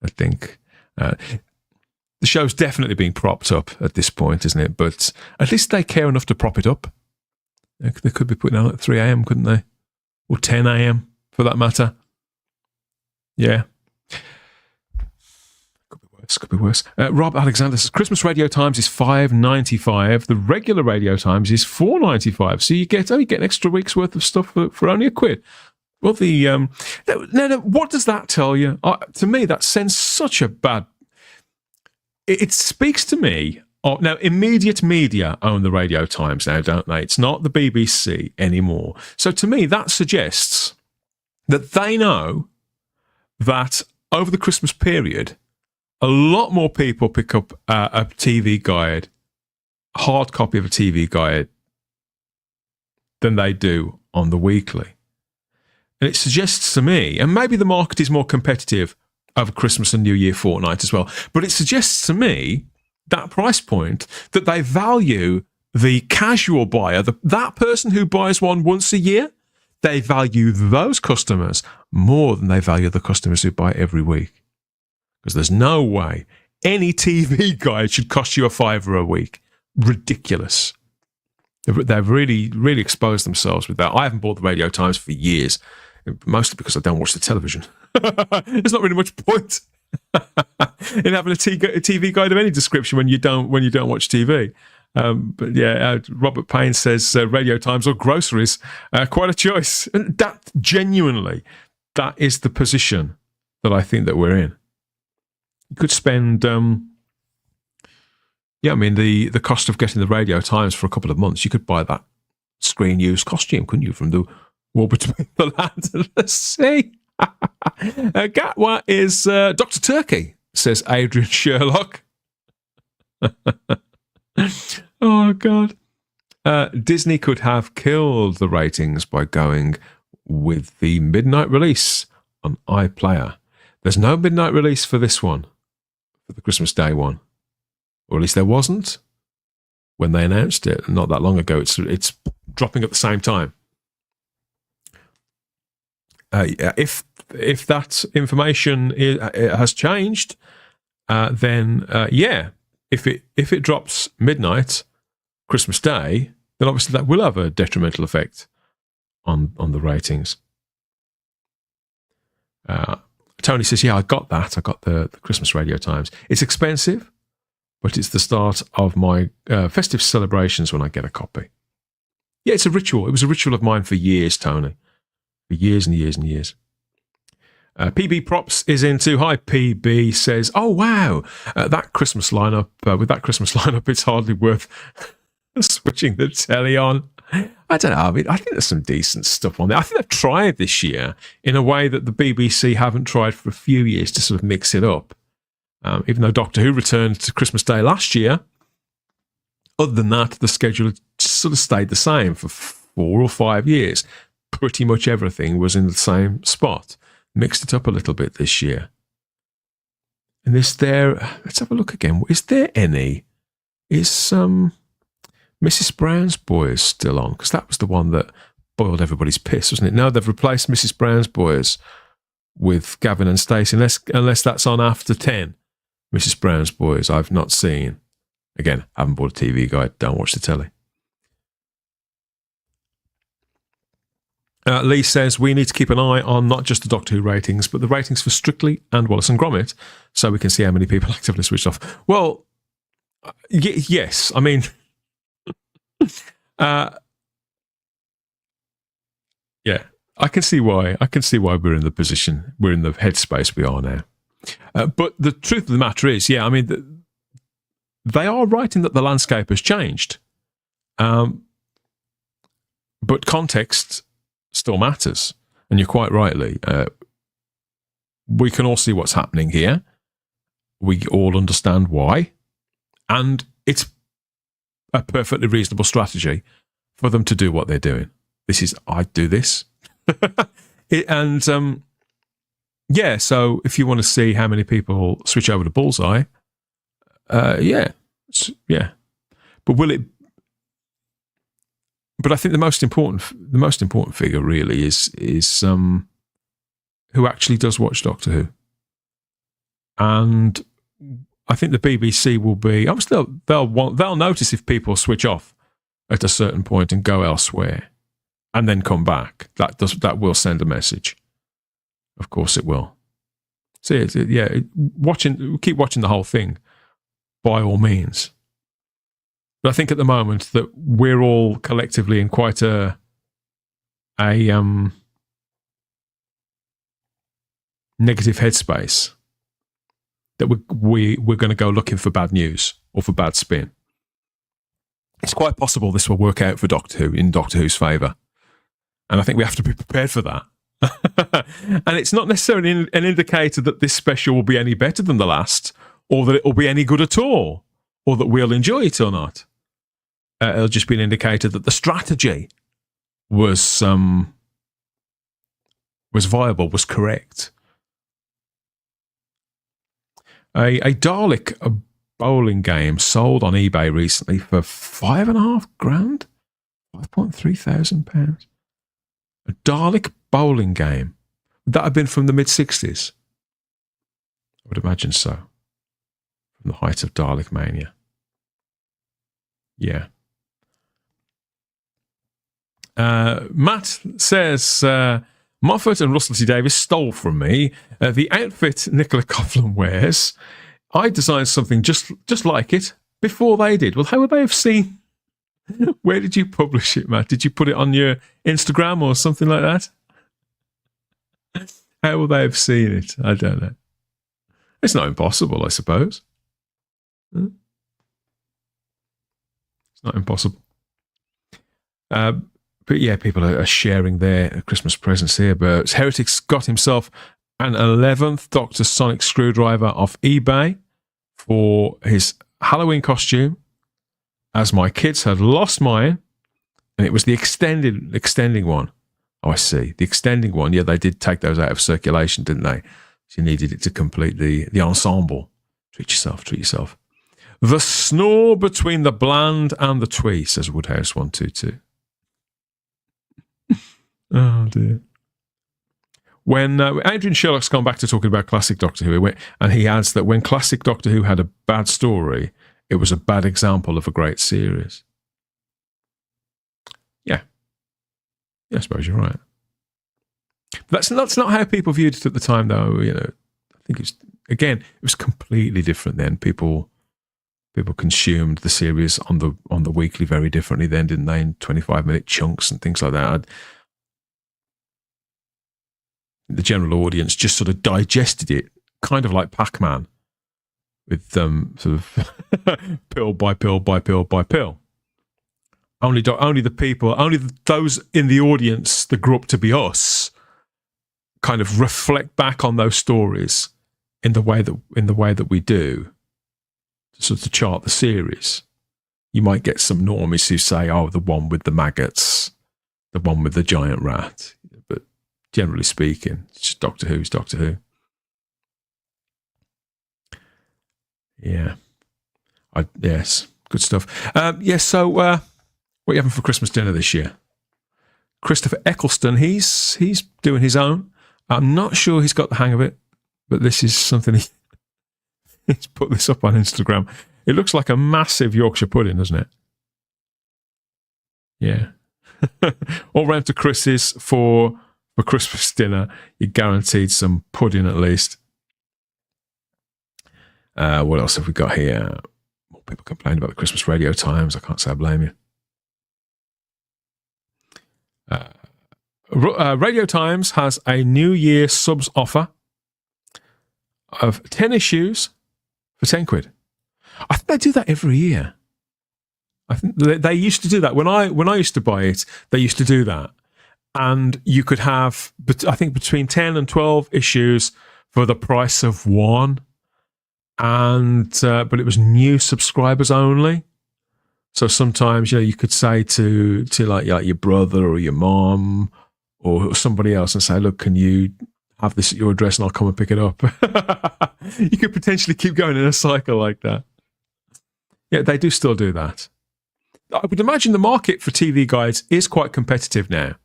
I think. The show's definitely being propped up at this point, isn't it? But at least they care enough to prop it up. They could be putting on at 3 a.m., couldn't they? Or 10 a.m., for that matter. Yeah. Could be worse. Rob Alexander says, Christmas radio times is $5.95. The regular radio times is $4.95. So you get an extra week's worth of stuff for only £1. Well, what does that tell you? To me, that sends such a bad... It speaks to me... now, Immediate Media own the radio times now, don't they? It's not the BBC anymore. So to me, that suggests that they know that over the Christmas period, a lot more people pick up a TV guide, a hard copy of a TV guide, than they do on the weekly. And it suggests to me, and maybe the market is more competitive over Christmas and New Year fortnight as well, but it suggests to me that price point that they value the casual buyer, that person who buys one once a year, they value those customers more than they value the customers who buy every week. Because there's no way any TV guide should cost you $5 a week. Ridiculous. They've really, really exposed themselves with that. I haven't bought the Radio Times for years, mostly because I don't watch the television. There's not really much point in having a TV guide of any description when you don't watch TV. But yeah, Robert Payne says Radio Times or groceries, quite a choice. And that genuinely, that is the position that I think that we're in. You could spend, the cost of getting the Radio Times for a couple of months. You could buy that screen-used costume, couldn't you, from the War Between the Land and the Sea? Gatwa is Dr. Turkey, says Adrian Sherlock. Oh, God. Disney could have killed the ratings by going with the midnight release on iPlayer. There's no midnight release for this one, for the Christmas Day one. Or at least there wasn't when they announced it not that long ago. It's dropping at the same time. If that information has changed, then if it drops midnight Christmas Day, then obviously that will have a detrimental effect on the ratings. Tony says, yeah, I got that. I got the Christmas Radio Times. It's expensive, but it's the start of my festive celebrations when I get a copy. Yeah, it's a ritual. It was a ritual of mine for years, Tony. For years and years and years. PB Props is into. Hi, PB says, oh, wow, that Christmas lineup, with that Christmas lineup, it's hardly worth switching the telly on. I don't know. I mean, I think there's some decent stuff on there. I think they've tried this year in a way that the BBC haven't tried for a few years to sort of mix it up. Even though Doctor Who returned to Christmas Day last year, other than that, the schedule sort of stayed the same for 4 or 5 years. Pretty much everything was in the same spot. Mixed it up a little bit this year. And let's have a look again. Is there any? Is Mrs. Brown's Boys still on? Because that was the one that boiled everybody's piss, wasn't it? No, they've replaced Mrs. Brown's Boys with Gavin and Stacey, unless that's on after 10. Mrs. Brown's Boys, I've not seen. Again, haven't bought a TV guide, don't watch the telly. Lee says, we need to keep an eye on not just the Doctor Who ratings, but the ratings for Strictly and Wallace and Gromit, so we can see how many people actively switched off. Well, yes, I mean... yeah, I can see why. We're in the position, we're in the headspace we are now. But the truth of the matter is, yeah, I mean, they are writing that the landscape has changed. But context still matters. And you're quite rightly. We can all see what's happening here. We all understand why. And it's a perfectly reasonable strategy for them to do what they're doing. I do this. Yeah, so if you want to see how many people switch over to Bullseye, yeah. But will it? But I think the most important figure really is who actually does watch Doctor Who, and I think the BBC will be. Obviously, they'll notice if people switch off at a certain point and go elsewhere, and then come back. That will send a message. Of course, it will. So keep watching the whole thing, by all means. But I think at the moment that we're all collectively in quite a negative headspace that we're going to go looking for bad news or for bad spin. It's quite possible this will work out for Doctor Who in Doctor Who's favour, and I think we have to be prepared for that. And it's not necessarily an indicator that this special will be any better than the last, or that it will be any good at all, or that we'll enjoy it or not. It'll just be an indicator that the strategy was viable, was correct. A Dalek bowling game sold on eBay recently for £5,500, £5,300. A Dalek bowling game. Would that have been from the mid-60s? I would imagine so. From the height of Dalek mania. Yeah. Matt says, Moffat and Russell T Davies stole from me the outfit Nicola Coughlan wears. I designed something just like it before they did. Well, how would they have seen? Where did you publish it, Matt? Did you put it on your Instagram or something like that? How will they have seen it? I don't know. It's not impossible, I suppose. It's not impossible. But yeah, people are sharing their Christmas presents here. But Heretic's got himself an 11th Dr. Sonic screwdriver off eBay for his Halloween costume, as my kids had lost mine, and it was the extending one. Oh, I see. The extending one, yeah, they did take those out of circulation, didn't they? So you needed it to complete the ensemble. Treat yourself. The snore between the bland and the twee, says Woodhouse 122. Oh, dear. When Adrian Sherlock's gone back to talking about classic Doctor Who, and he adds that when classic Doctor Who had a bad story, it was a bad example of a great series. Yeah, I suppose you're right. But that's not how people viewed it at the time, though. You know, I think it was completely different then. People consumed the series on the weekly very differently then, didn't they? In 25-minute chunks and things like that. The general audience just sort of digested it, kind of like Pac-Man, with sort of pill by pill by pill by pill. Only those in the audience that grew up to be us, kind of reflect back on those stories in the way that we do, to sort of chart the series. You might get some normies who say, "Oh, the one with the maggots, the one with the giant rat," but generally speaking, it's just Doctor Who's Doctor Who. Yeah. Yes, good stuff. So what are you having for Christmas dinner this year? Christopher Eccleston, he's doing his own. I'm not sure he's got the hang of it, but this is something he's put this up on Instagram. It looks like a massive Yorkshire pudding, doesn't it? Yeah. All round to Chris's for Christmas dinner. You're guaranteed some pudding at least. What else have we got here? More people complain about the Christmas radio times. I can't say I blame you. Radio Times has a New Year subs offer of 10 issues for £10. I think they do that every year. I think they used to do that when I used to buy it. They used to do that, and you could have, I think, between 10 and 12 issues for the price of one. And but it was new subscribers only. So sometimes, you could say to like your brother or your mom or somebody else and say, look, can you have this at your address and I'll come and pick it up? You could potentially keep going in a cycle like that. Yeah, they do still do that. I would imagine the market for TV guides is quite competitive now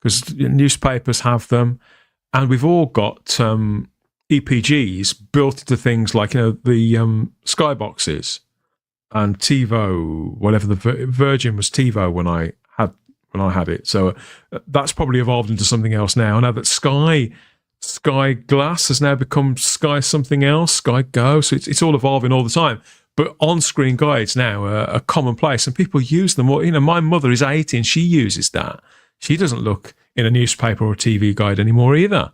because newspapers have them, and we've all got EPGs built into things like, the skyboxes and TiVo, whatever the Virgin was TiVo when I had it. So that's probably evolved into something else now. I know that Sky Glass has now become Sky something else, Sky Go. So it's all evolving all the time. But on-screen guides now are commonplace, and people use them. Well, my mother is 80 and she uses that. She doesn't look in a newspaper or a TV guide anymore either.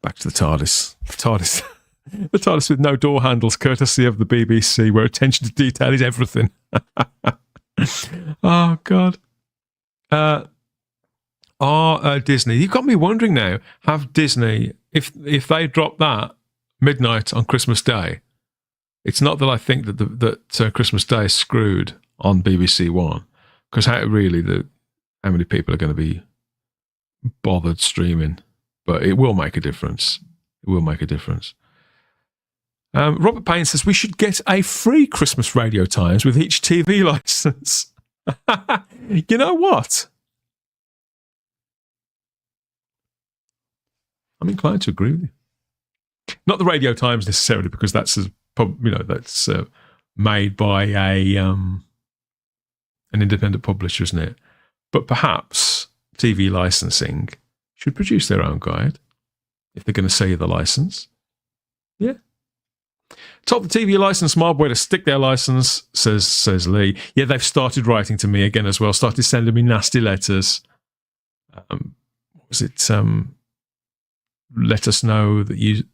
Back to the TARDIS. The TARDIS with no door handles, courtesy of the BBC, where attention to detail is everything. Oh, God. Disney, you've got me wondering now, have Disney, if they drop that midnight on Christmas Day, it's not that I think that Christmas Day is screwed on BBC One, because how many people are going to be bothered streaming? But it will make a difference. It will make a difference. Robert Payne says we should get a free Christmas Radio Times with each TV license. You know what? I'm inclined to agree with you. Not the Radio Times necessarily, because that's made by an independent publisher, isn't it? But perhaps TV licensing should produce their own guide if they're going to sell you the license. Yeah. Top the TV license mob where to stick their license, says Lee. Yeah, they've started writing to me again as well. Started sending me nasty letters. What was it? Let us know that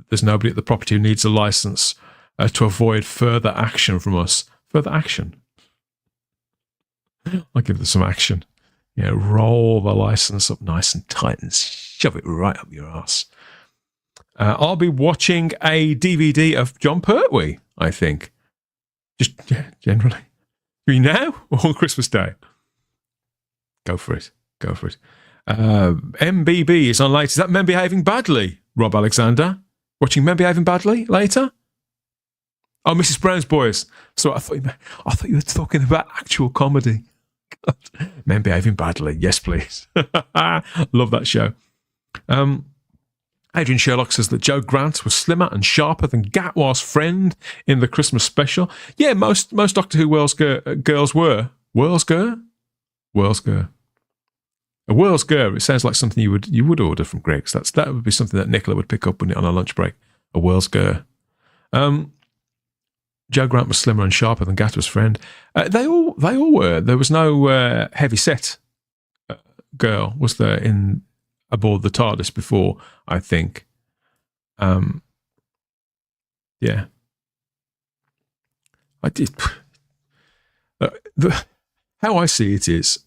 there's nobody at the property who needs a license to avoid further action from us. Further action. I'll give them some action. Roll the license up nice and tight and shove it right up your ass. I'll be watching a DVD of John Pertwee, I think. Just generally. Now or on Christmas Day? Go for it. MBB is on late. Is that Men Behaving Badly, Rob Alexander? Watching Men Behaving Badly later? Oh, Mrs. Brown's Boys. So I thought you were talking about actual comedy. God. Men Behaving Badly. Yes, please. Love that show. Adrian Sherlock says that Joe Grant was slimmer and sharper than Gatwa's friend in the Christmas special. Yeah, most Doctor Who girls were. Worlsger? A Worlsger. It sounds like something you would order from Greg's. That would be something that Nicola would pick up on a lunch break. A Worlsger. Joe Grant was slimmer and sharper than Gatwa's friend. They all were. There was no heavy set girl, was there, aboard the TARDIS before, I think. Yeah. I did. How I see it is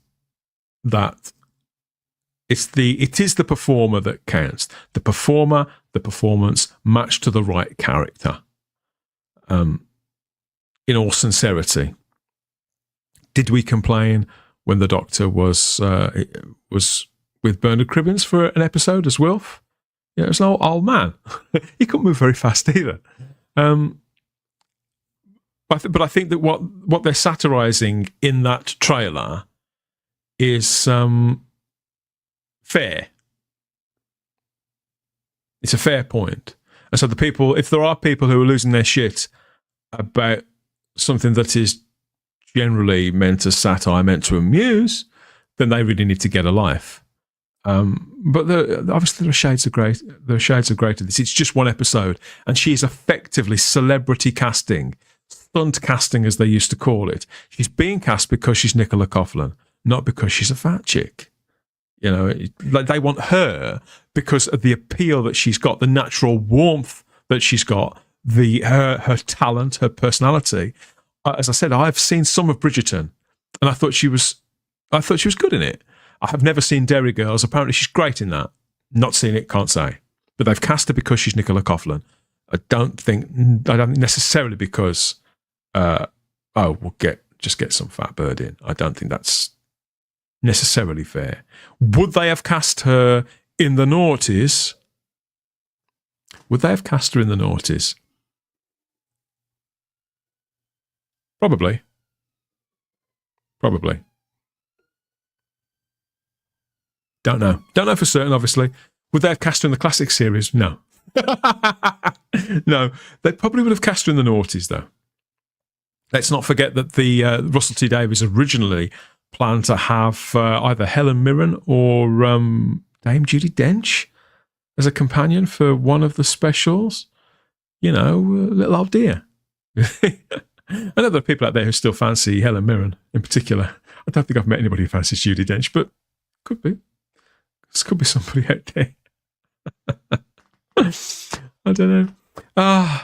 that it is the performer that counts. The performer, the performance matched to the right character. In all sincerity, did we complain when the Doctor was with Bernard Cribbins for an episode as Wilf? Yeah, it was an old man. He couldn't move very fast either. But I think that what they're satirising in that trailer is fair. It's a fair point. And so if there are people who are losing their shit about something that is generally meant as satire, meant to amuse, then they really need to get a life. But obviously there are shades of grey. There are shades of grey to this. It's just one episode, and she's effectively celebrity casting, stunt casting as they used to call it. She's being cast because she's Nicola Coughlan, not because she's a fat chick. Like they want her because of the appeal that she's got, the natural warmth that she's got, her talent, her personality. As I said, I've seen some of Bridgerton, and I thought she was good in it. I have never seen Derry Girls. Apparently, she's great in that. Not seen it, can't say. But they've cast her because she's Nicola Coughlan. I don't think necessarily because we'll get some fat bird in. I don't think that's necessarily fair. Would they have cast her in the noughties? Would they have cast her in the noughties? Probably. Don't know. Don't know for certain, obviously. Would they have cast her in the classic series? No. No. They probably would have cast her in the noughties, though. Let's not forget that the Russell T Davies originally planned to have either Helen Mirren or Dame Judi Dench as a companion for one of the specials. You know, little old dear. I know there are people out there who still fancy Helen Mirren in particular. I don't think I've met anybody who fancies Judi Dench, but could be. This could be somebody out there. I don't know.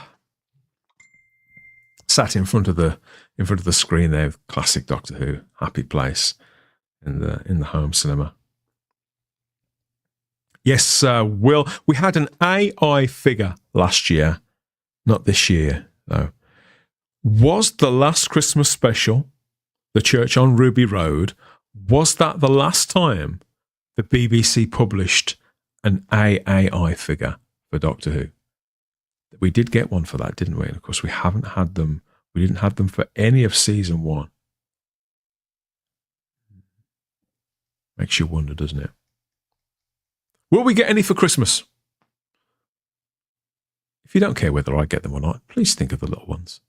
Sat in front of the screen there, with classic Doctor Who, happy place in the home cinema. Yes, Will. We had an AI figure last year, not this year though. Was the last Christmas special, The Church on Ruby Road, was that the last time the BBC published an AI figure for Doctor Who? We did get one for that, didn't we? And of course, we haven't had them. We didn't have them for any of season 1. Makes you wonder, doesn't it? Will we get any for Christmas? If you don't care whether I get them or not, please think of the little ones.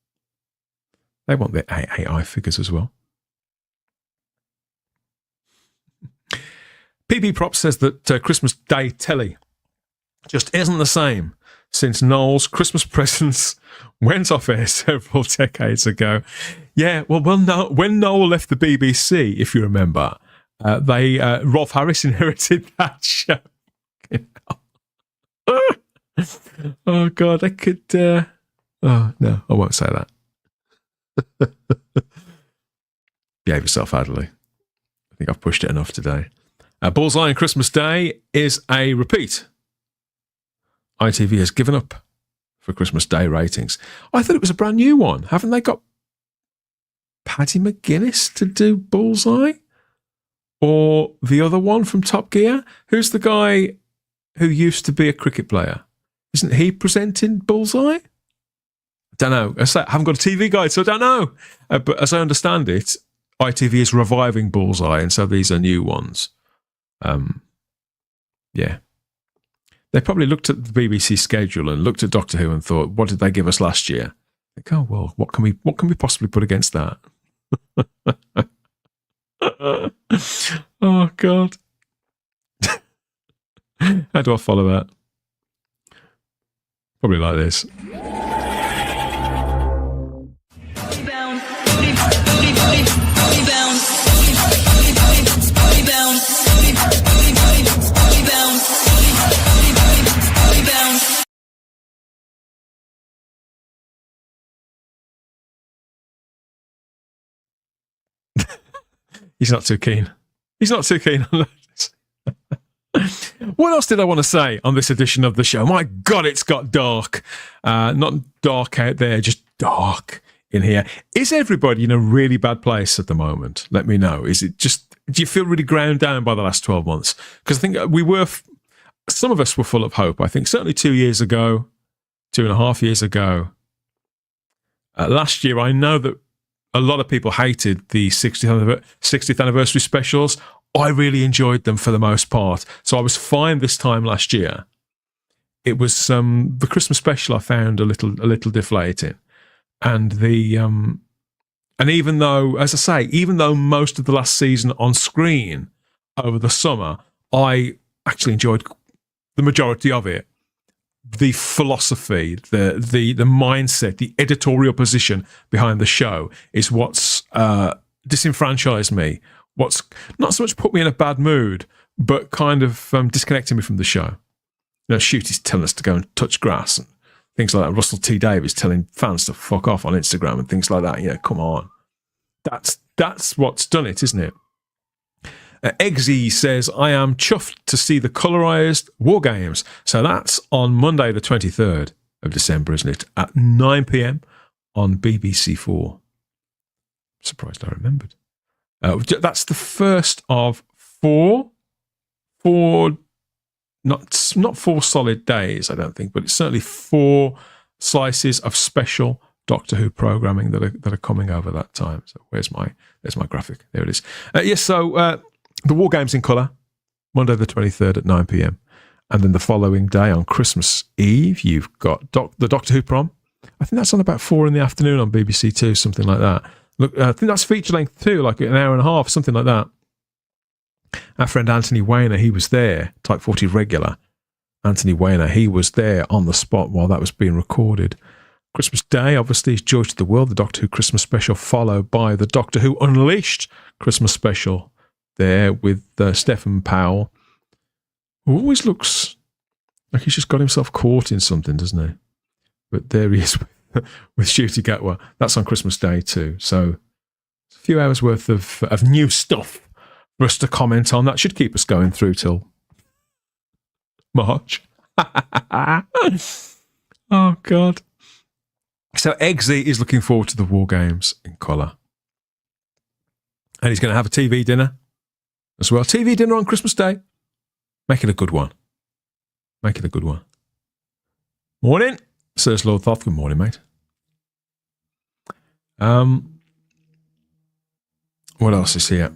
They want their AI figures as well. PB Prop says that Christmas Day telly just isn't the same since Noel's Christmas presents went off air several decades ago. Yeah, well, when Noel left the BBC, if you remember, Rolf Harris inherited that show. Oh, God, I could... oh, no, I won't say that. Behave yourself, Adderley. I think I've pushed it enough today. Bullseye on Christmas Day is a repeat. ITV has given up for Christmas Day ratings. I thought it was a brand new one. Haven't they got Paddy McGuinness to do Bullseye? Or the other one from Top Gear? Who's the guy who used to be a cricket player? Isn't he presenting Bullseye? Don't know. I haven't got a TV guide, so I don't know. But as I understand it, ITV is reviving Bullseye, and so these are new ones. Yeah. They probably looked at the BBC schedule and looked at Doctor Who and thought, what did they give us last year? Like, oh, well, what can we possibly put against that? Oh, God. How do I follow that? Probably like this. He's not too keen. He's not too keen on that. What else did I want to say on this edition of the show? My God, it's got dark. Not dark out there, just dark in here. Is everybody in a really bad place at the moment? Let me know. Is it just, do you feel really ground down by the last 12 months? Because I think we were, some of us were full of hope. I think certainly 2 years ago, 2.5 years ago. Last year, I know that a lot of people hated the 60th anniversary specials. I really enjoyed them for the most part. So I was fine this time last year. It was the Christmas special I found a little deflating. And and even though, as I say, even though most of the last season on screen over the summer, I actually enjoyed the majority of it. The philosophy, the mindset, the editorial position behind the show is what's disenfranchised me. What's not so much put me in a bad mood, but kind of disconnecting me from the show. You know, Shooty's telling us to go and touch grass and things like that. Russell T Davies telling fans to fuck off on Instagram and things like that. You know, come on. That's what's done it, isn't it? Eggsy says, I am chuffed to see the colorized War Games. So that's on Monday, the 23rd of December, isn't it? At 9 p.m. on BBC4. Surprised I remembered. That's the first of four, not 4 solid days, I don't think, but it's certainly 4 slices of special Doctor Who programming that are coming over that time. So there's my graphic. There it is. Yes, so the War Games in colour, Monday the 23rd at 9 p.m. And then the following day on Christmas Eve, you've got the Doctor Who prom. I think that's on about 4 in the afternoon on BBC Two, something like that. Look, I think that's feature length too, like an hour and a half, something like that. Our friend Anthony Weiner, he was there, Type 40 regular. Anthony Weiner, he was there on the spot while that was being recorded. Christmas Day, obviously, is Joy to the World, the Doctor Who Christmas special, followed by the Doctor Who Unleashed Christmas special there with Stephen Powell, who always looks like he's just got himself caught in something, doesn't he? But there he is with Ncuti Gatwa. That's on Christmas Day too. So it's a few hours worth of new stuff for us to comment on. That should keep us going through till March. Oh, God. So Eggsy is looking forward to the War Games in colour. And he's going to have a TV dinner as well. TV dinner on Christmas Day. Make it a good one. Make it a good one. Morning, says Lord Thoth. Good morning, mate. What else is here?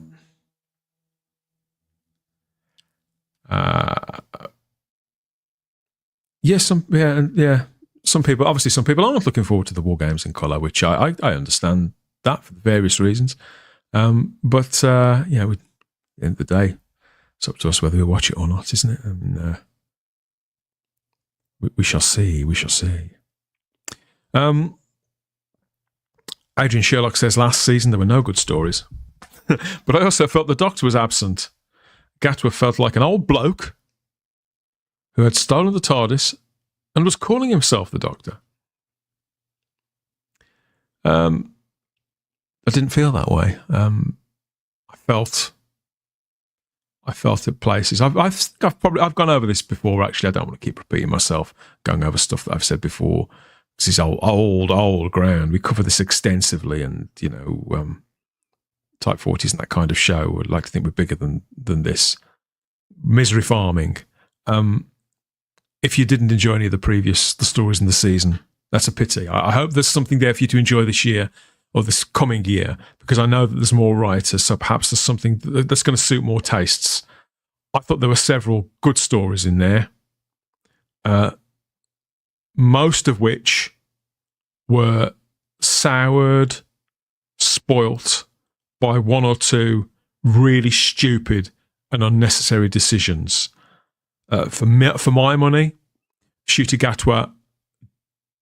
Yes, some people aren't looking forward to the War Games in colour, which I understand that for various reasons. But at the end of the day, it's up to us whether we watch it or not, isn't it? I mean, we shall see. We shall see. Adrian Sherlock says last season there were no good stories, but I also felt the Doctor was absent. Gatwa felt like an old bloke who had stolen the TARDIS and was calling himself the Doctor. I didn't feel that way. I felt at places. I've gone over this before. Actually, I don't want to keep repeating myself, going over stuff that I've said before. This is old ground. We cover this extensively, and Type 40 isn't that kind of show. I'd like to think we're bigger than this. Misery Farming. If you didn't enjoy any of the stories in the season, that's a pity. I hope there's something there for you to enjoy this year or this coming year, because I know that there's more writers, so perhaps there's something that's going to suit more tastes. I thought there were several good stories in there, most of which were soured, spoilt by 1 or 2 really stupid and unnecessary decisions. For my money, Ncuti Gatwa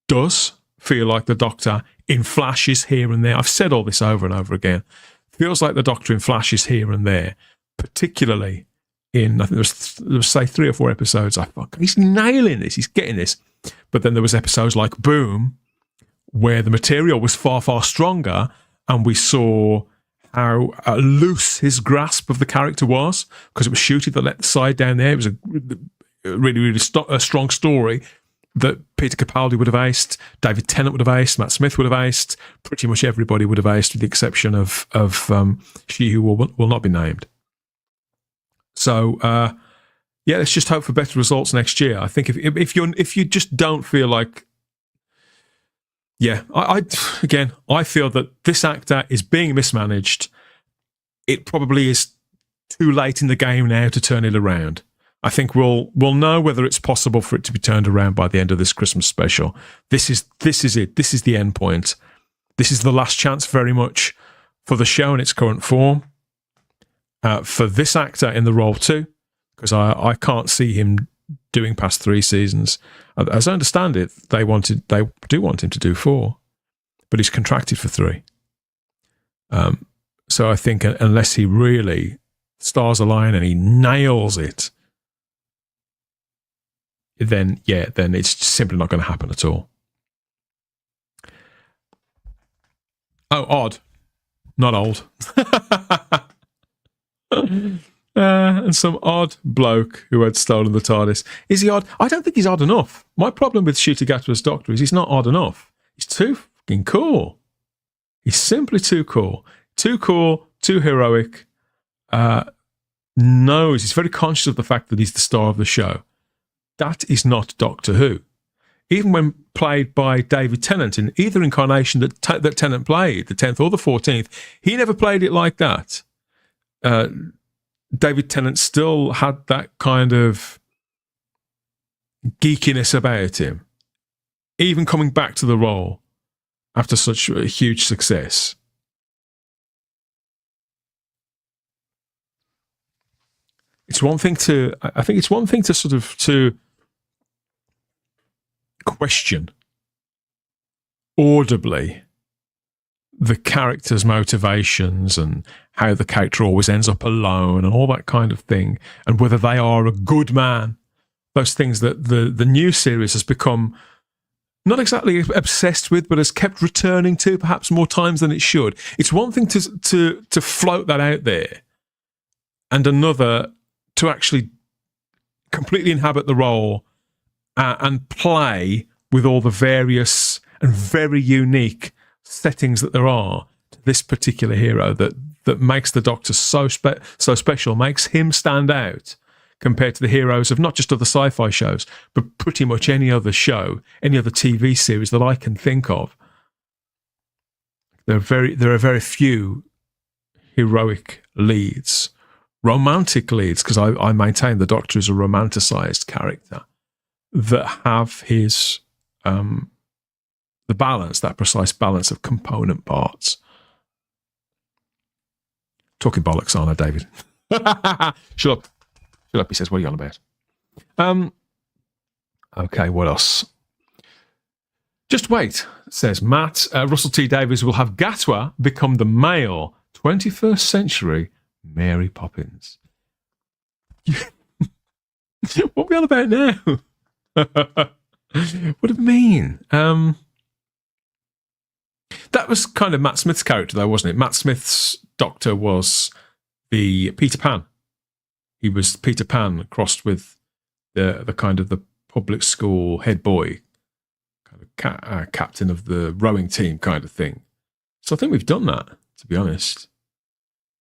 does feel like the Doctor in flashes here and there. I've said all this over and over again. Feels like the Doctor in flashes here and there, particularly in, I think there was say 3 or 4 episodes. He's nailing this. He's getting this. But then there was episodes like Boom, where the material was far, far stronger, and we saw how loose his grasp of the character was, because it was Ncuti that let the side down there. It was a really, really strong story that Peter Capaldi would have aced, David Tennant would have aced, Matt Smith would have aced, pretty much everybody would have aced, with the exception of she who will not be named. So, let's just hope for better results next year. I think if you just don't feel like, I feel that this actor is being mismanaged. It probably is too late in the game now to turn it around. I think we'll know whether it's possible for it to be turned around by the end of this Christmas special. This is it. This is the end point. This is the last chance, very much, for the show in its current form. For this actor in the role too, because I can't see him doing past 3 seasons. As I understand it, they do want him to do 4, but he's contracted for 3. So I think unless he really stars align and he nails it, then it's simply not going to happen at all. Oh, odd, not old. And some odd bloke who had stolen the TARDIS. Is he odd? I don't think he's odd enough. My problem with Ncuti Gatwa's Doctor is he's not odd enough. He's too fucking cool. He's simply too cool. Too cool too heroic, knows, he's very conscious of the fact that he's the star of the show. That is not Doctor Who. Even when played by David Tennant in either incarnation that Tennant played, the 10th or the 14th, he never played it like that. David Tennant still had that kind of geekiness about him, even coming back to the role after such a huge success. It's one thing to, I think it's one thing to sort of to question audibly the character's motivations and how the character always ends up alone and all that kind of thing, and whether they are a good man. Those things that the new series has become not exactly obsessed with, but has kept returning to perhaps more times than it should. It's one thing to float that out there, and another to actually completely inhabit the role and play with all the various and very unique settings that there are to this particular hero that makes the Doctor so special, makes him stand out compared to the heroes of not just other sci-fi shows, but pretty much any other show, any other TV series that I can think of. There are very few heroic leads, romantic leads, because I maintain the Doctor is a romanticized character, that have his the balance, that precise balance of component parts. Talking bollocks, aren't I, David? Shut up. Shut up, he says. What are you on about? Okay, what else? Just wait, says Matt. Russell T. Davies will have Gatwa become the male 21st century Mary Poppins. What are we on about now? What do you mean? That was kind of Matt Smith's character, though, wasn't it? Matt Smith's Doctor was the Peter Pan. He was Peter Pan crossed with the kind of the public school head boy, kind of captain of the rowing team kind of thing. So I think we've done that, to be honest.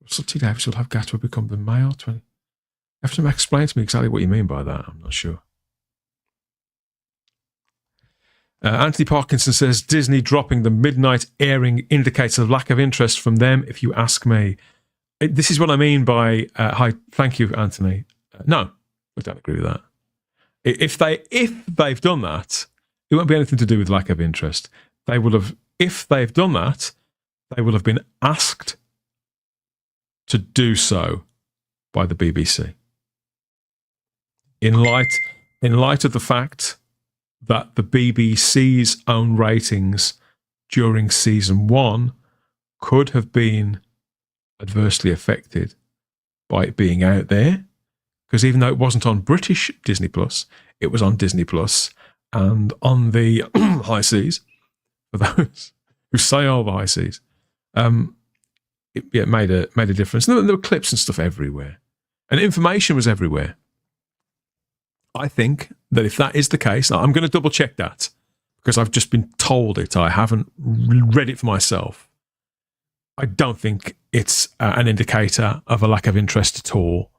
Russell T. Davies will have Gatwa become the male 20. You have to explain to me exactly what you mean by that. I'm not sure. Anthony Parkinson says Disney dropping the midnight airing indicates a lack of interest from them, if you ask me. This is what I mean by hi. Thank you, Anthony. No, I don't agree with that. If they've done that, it won't be anything to do with lack of interest. They will have, if they've done that, they will have been asked to do so by the BBC. In light of the fact that the BBC's own ratings during season 1 could have been adversely affected by it being out there, because even though it wasn't on British Disney Plus, it was on Disney Plus and on the high seas, for those who sail the high seas. It made a difference. There were clips and stuff everywhere, and information was everywhere. I think that if that is the case, I'm going to double check that because I've just been told it. I haven't read it for myself. I don't think it's an indicator of a lack of interest at all.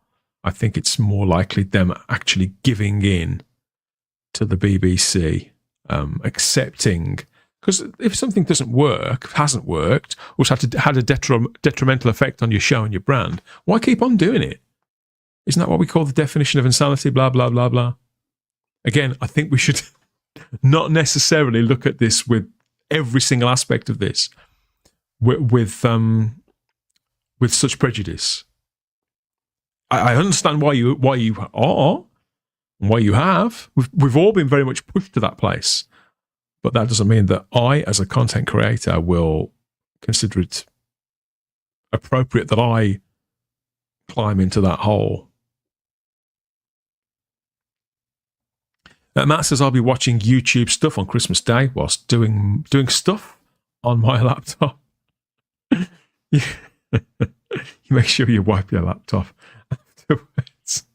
I think it's more likely them actually giving in to the BBC, accepting, because if something doesn't work, hasn't worked, or it's had a detrimental effect on your show and your brand, why keep on doing it? Isn't that what we call the definition of insanity? Blah, blah, blah, blah. Again, I think we should not necessarily look at this with every single aspect of this with such prejudice. I understand why you are, and why you have. We've all been very much pushed to that place, but that doesn't mean that I, as a content creator, will consider it appropriate that I climb into that hole. Matt says I'll be watching YouTube stuff on Christmas Day whilst doing stuff on my laptop. You make sure you wipe your laptop afterwards.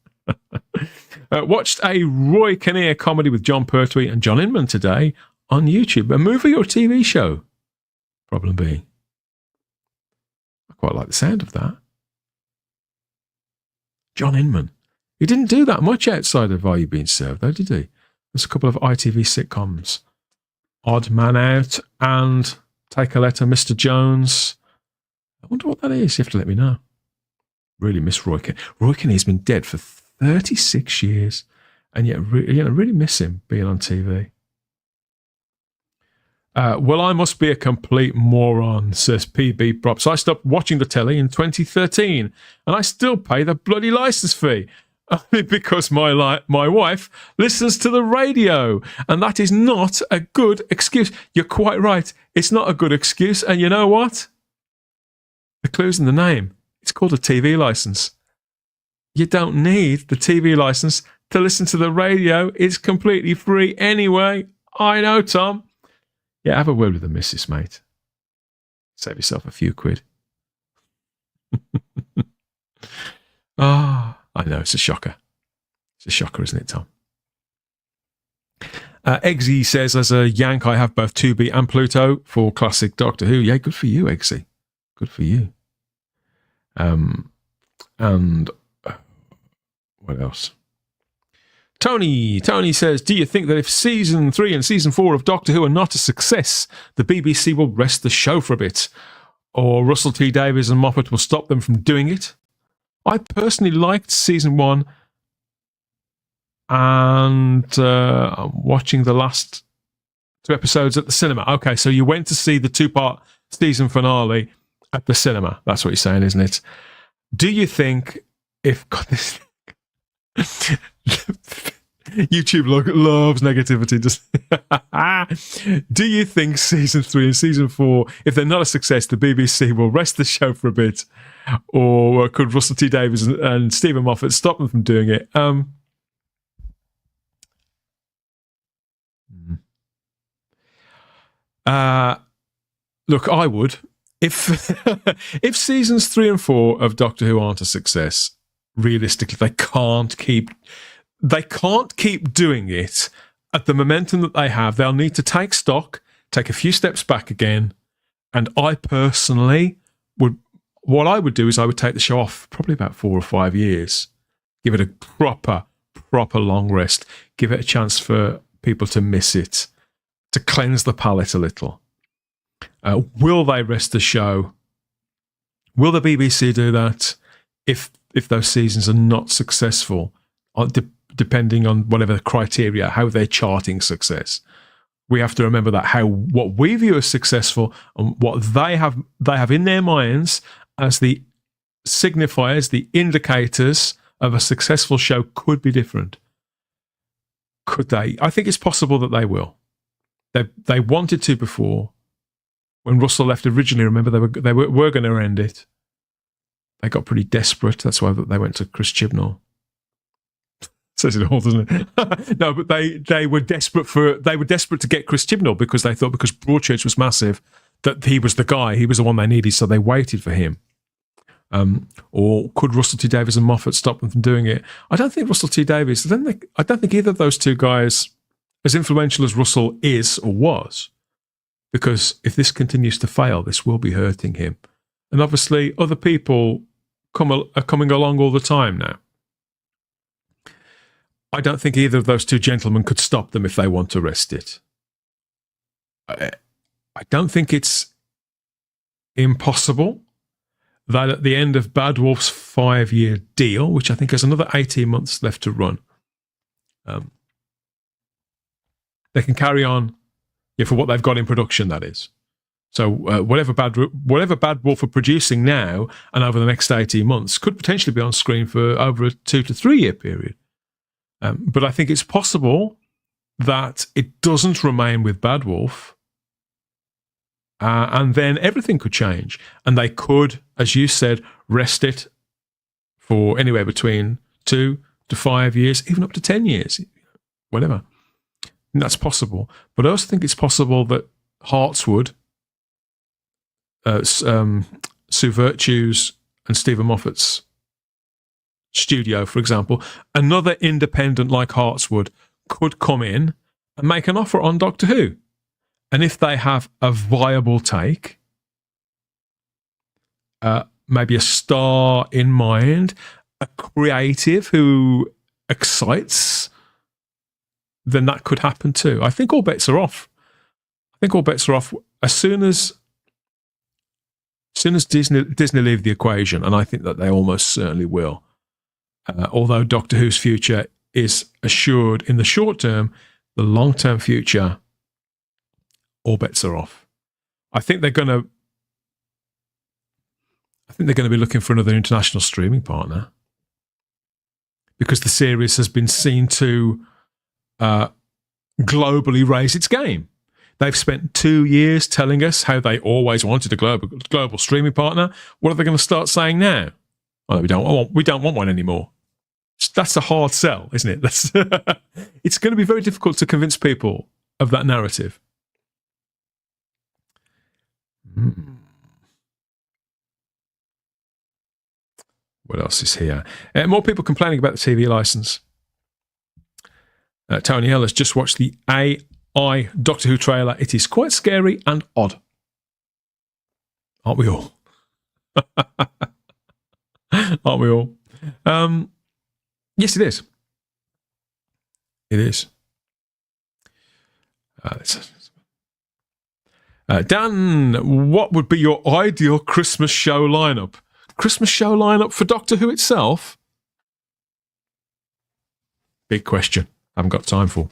Watched a Roy Kinnear comedy with John Pertwee and John Inman today on YouTube. A movie or TV show? Problem being, I quite like the sound of that. John Inman. He didn't do that much outside of Are You Being Served, though, did he? There's a couple of ITV sitcoms. Odd Man Out and Take a Letter, Mr. Jones. I wonder what that is. You have to let me know. Really miss Roy Kinnear. Roy Kinnear's been dead for 36 years, and yet really miss him being on TV. Well, I must be a complete moron, says PB Props. I stopped watching the telly in 2013, and I still pay the bloody license fee. Only because my wife listens to the radio, and that is not a good excuse. You're quite right. It's not a good excuse, and you know what? The clue's in the name. It's called a TV license. You don't need the TV license to listen to the radio. It's completely free anyway. I know, Tom. Yeah, have a word with the missus, mate. Save yourself a few quid. I know, it's a shocker. It's a shocker, isn't it, Tom? Eggsy says, as a Yank, I have both Tubi and Pluto for classic Doctor Who. Yeah, good for you, Eggsy. Good for you. And what else? Tony says, do you think that if season 3 and season 4 of Doctor Who are not a success, the BBC will rest the show for a bit? Or Russell T Davies and Moffat will stop them from doing it? I personally liked season 1, and I'm watching the last 2 episodes at the cinema. Okay, so you went to see the 2-part season finale at the cinema. That's what you're saying, isn't it? Do you think if... God, this YouTube loves negativity. Do you think season 3 and season 4, if they're not a success, the BBC will rest the show for a bit? Or could Russell T Davies and Stephen Moffat stop them from doing it? Look, I would. If seasons 3 and 4 of Doctor Who aren't a success, realistically, they can't keep doing it at the momentum that they have. They'll need to take stock, take a few steps back again, and I personally would. What I would do is I would take the show off probably about 4 or 5 years, give it a proper long rest, give it a chance for people to miss it, to cleanse the palate a little. Will they rest the show? Will the BBC do that if those seasons are not successful, depending on whatever the criteria, how they're charting success? We have to remember that what we view as successful and what they have in their minds as the signifiers, the indicators of a successful show could be different. Could they? I think it's possible that they will. They wanted to before. When Russell left originally, remember, they were going to end it. They got pretty desperate. That's why they went to Chris Chibnall. Says it all, doesn't it? No, but they were desperate to get Chris Chibnall because they thought because Broadchurch was massive that he was the guy, he was the one they needed, so they waited for him. Or could Russell T Davies and Moffat stop them from doing it? I don't think Russell T Davies. I don't think either of those two guys, as influential as Russell is or was, because if this continues to fail, this will be hurting him. And obviously, other people are coming along all the time now. I don't think either of those two gentlemen could stop them if they want to rest it. I don't think it's impossible that at the end of Bad Wolf's 5-year deal, which I think has another 18 months left to run, they can carry on for what they've got in production, that is. So whatever Bad Wolf are producing now and over the next 18 months could potentially be on screen for over a 2 to 3 year period. But I think it's possible that it doesn't remain with Bad Wolf, and then everything could change. And they could, as you said, rest it for anywhere between 2 to 5 years, even up to 10 years, whatever. And that's possible. But I also think it's possible that Hartswood, Sue Virtue's and Stephen Moffat's studio, for example, another independent like Hartswood could come in and make an offer on Doctor Who. And if they have a viable take, maybe a star in mind, a creative who excites, then that could happen too. I think all bets are off. As soon as Disney leave the equation, and I think that they almost certainly will. Although Doctor Who's future is assured in the short term, the long-term future, all bets are off. I think they're going to be looking for another international streaming partner, because the series has been seen to globally raise its game. They've spent 2 years telling us how they always wanted a global streaming partner. What are they going to start saying now? Well, we don't want one anymore. That's a hard sell, isn't it? It's going to be very difficult to convince people of that narrative. What else is here? More people complaining about the TV license. Tony Ellis just watched the AI Doctor Who trailer. It is quite scary and odd. Aren't we all? Aren't we all? Yes, it is. It is. Dan, what would be your ideal Christmas show lineup? Christmas show lineup for Doctor Who itself? Big question. I haven't got time for.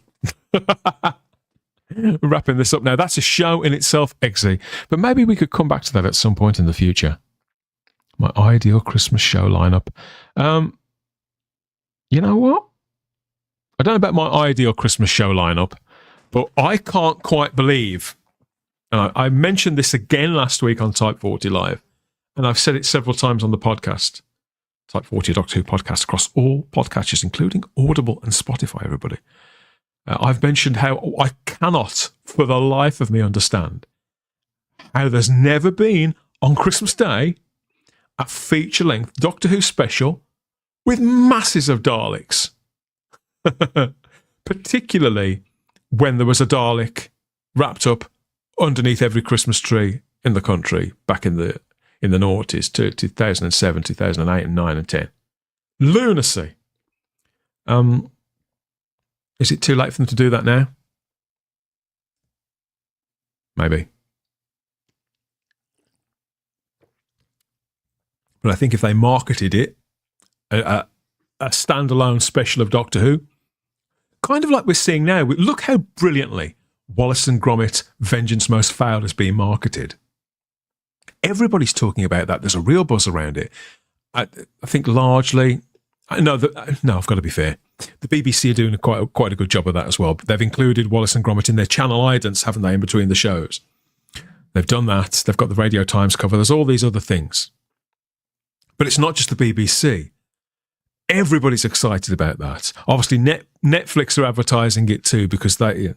We're wrapping this up now. That's a show in itself, Eggsy. But maybe we could come back to that at some point in the future. My ideal Christmas show lineup. You know what? I don't know about my ideal Christmas show lineup, but I can't quite believe, and I mentioned this again last week on Type 40 Live, and I've said it several times on the podcast, Type 40 Doctor Who podcast, across all podcatchers, including Audible and Spotify, everybody. I've mentioned how I cannot, for the life of me, understand how there's never been, on Christmas Day, a feature-length Doctor Who special with masses of Daleks. Particularly when there was a Dalek wrapped up underneath every Christmas tree in the country back in the noughties, 2007, 2008, and 9 and 10. Lunacy. Is it too late for them to do that now? Maybe. But I think if they marketed it, a standalone special of Doctor Who, kind of like we're seeing now, look how brilliantly Wallace and Gromit Vengeance Most Foul is being marketed. Everybody's talking about that. There's a real buzz around it. I think largely, no, I've got to be fair. The BBC are doing quite a good job of that as well. But they've included Wallace and Gromit in their channel idents, haven't they, in between the shows? They've done that. They've got the Radio Times cover. There's all these other things. But it's not just the BBC. Everybody's excited about that. Obviously, Netflix are advertising it too because they've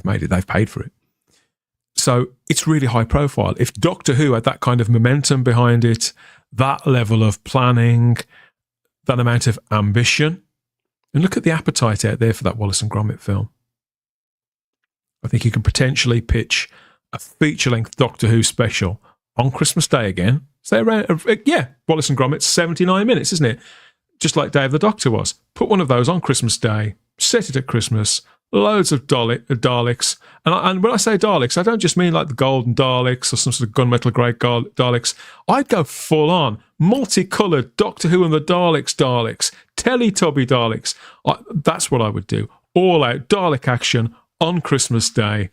made it. They've paid for it. So it's really high profile. If Doctor Who had that kind of momentum behind it, that level of planning, that amount of ambition, and look at the appetite out there for that Wallace and Gromit film. I think you could potentially pitch a feature-length Doctor Who special on Christmas Day again. Say around, Wallace and Gromit, 79 minutes, isn't it? Just like Day of the Doctor was. Put one of those on Christmas Day, set it at Christmas, loads of Daleks. And when I say Daleks, I don't just mean like the golden Daleks or some sort of gunmetal grey Daleks. I'd go full on, multicoloured Doctor Who and the Daleks, Teletubby Daleks. That's what I would do. All out Dalek action on Christmas Day.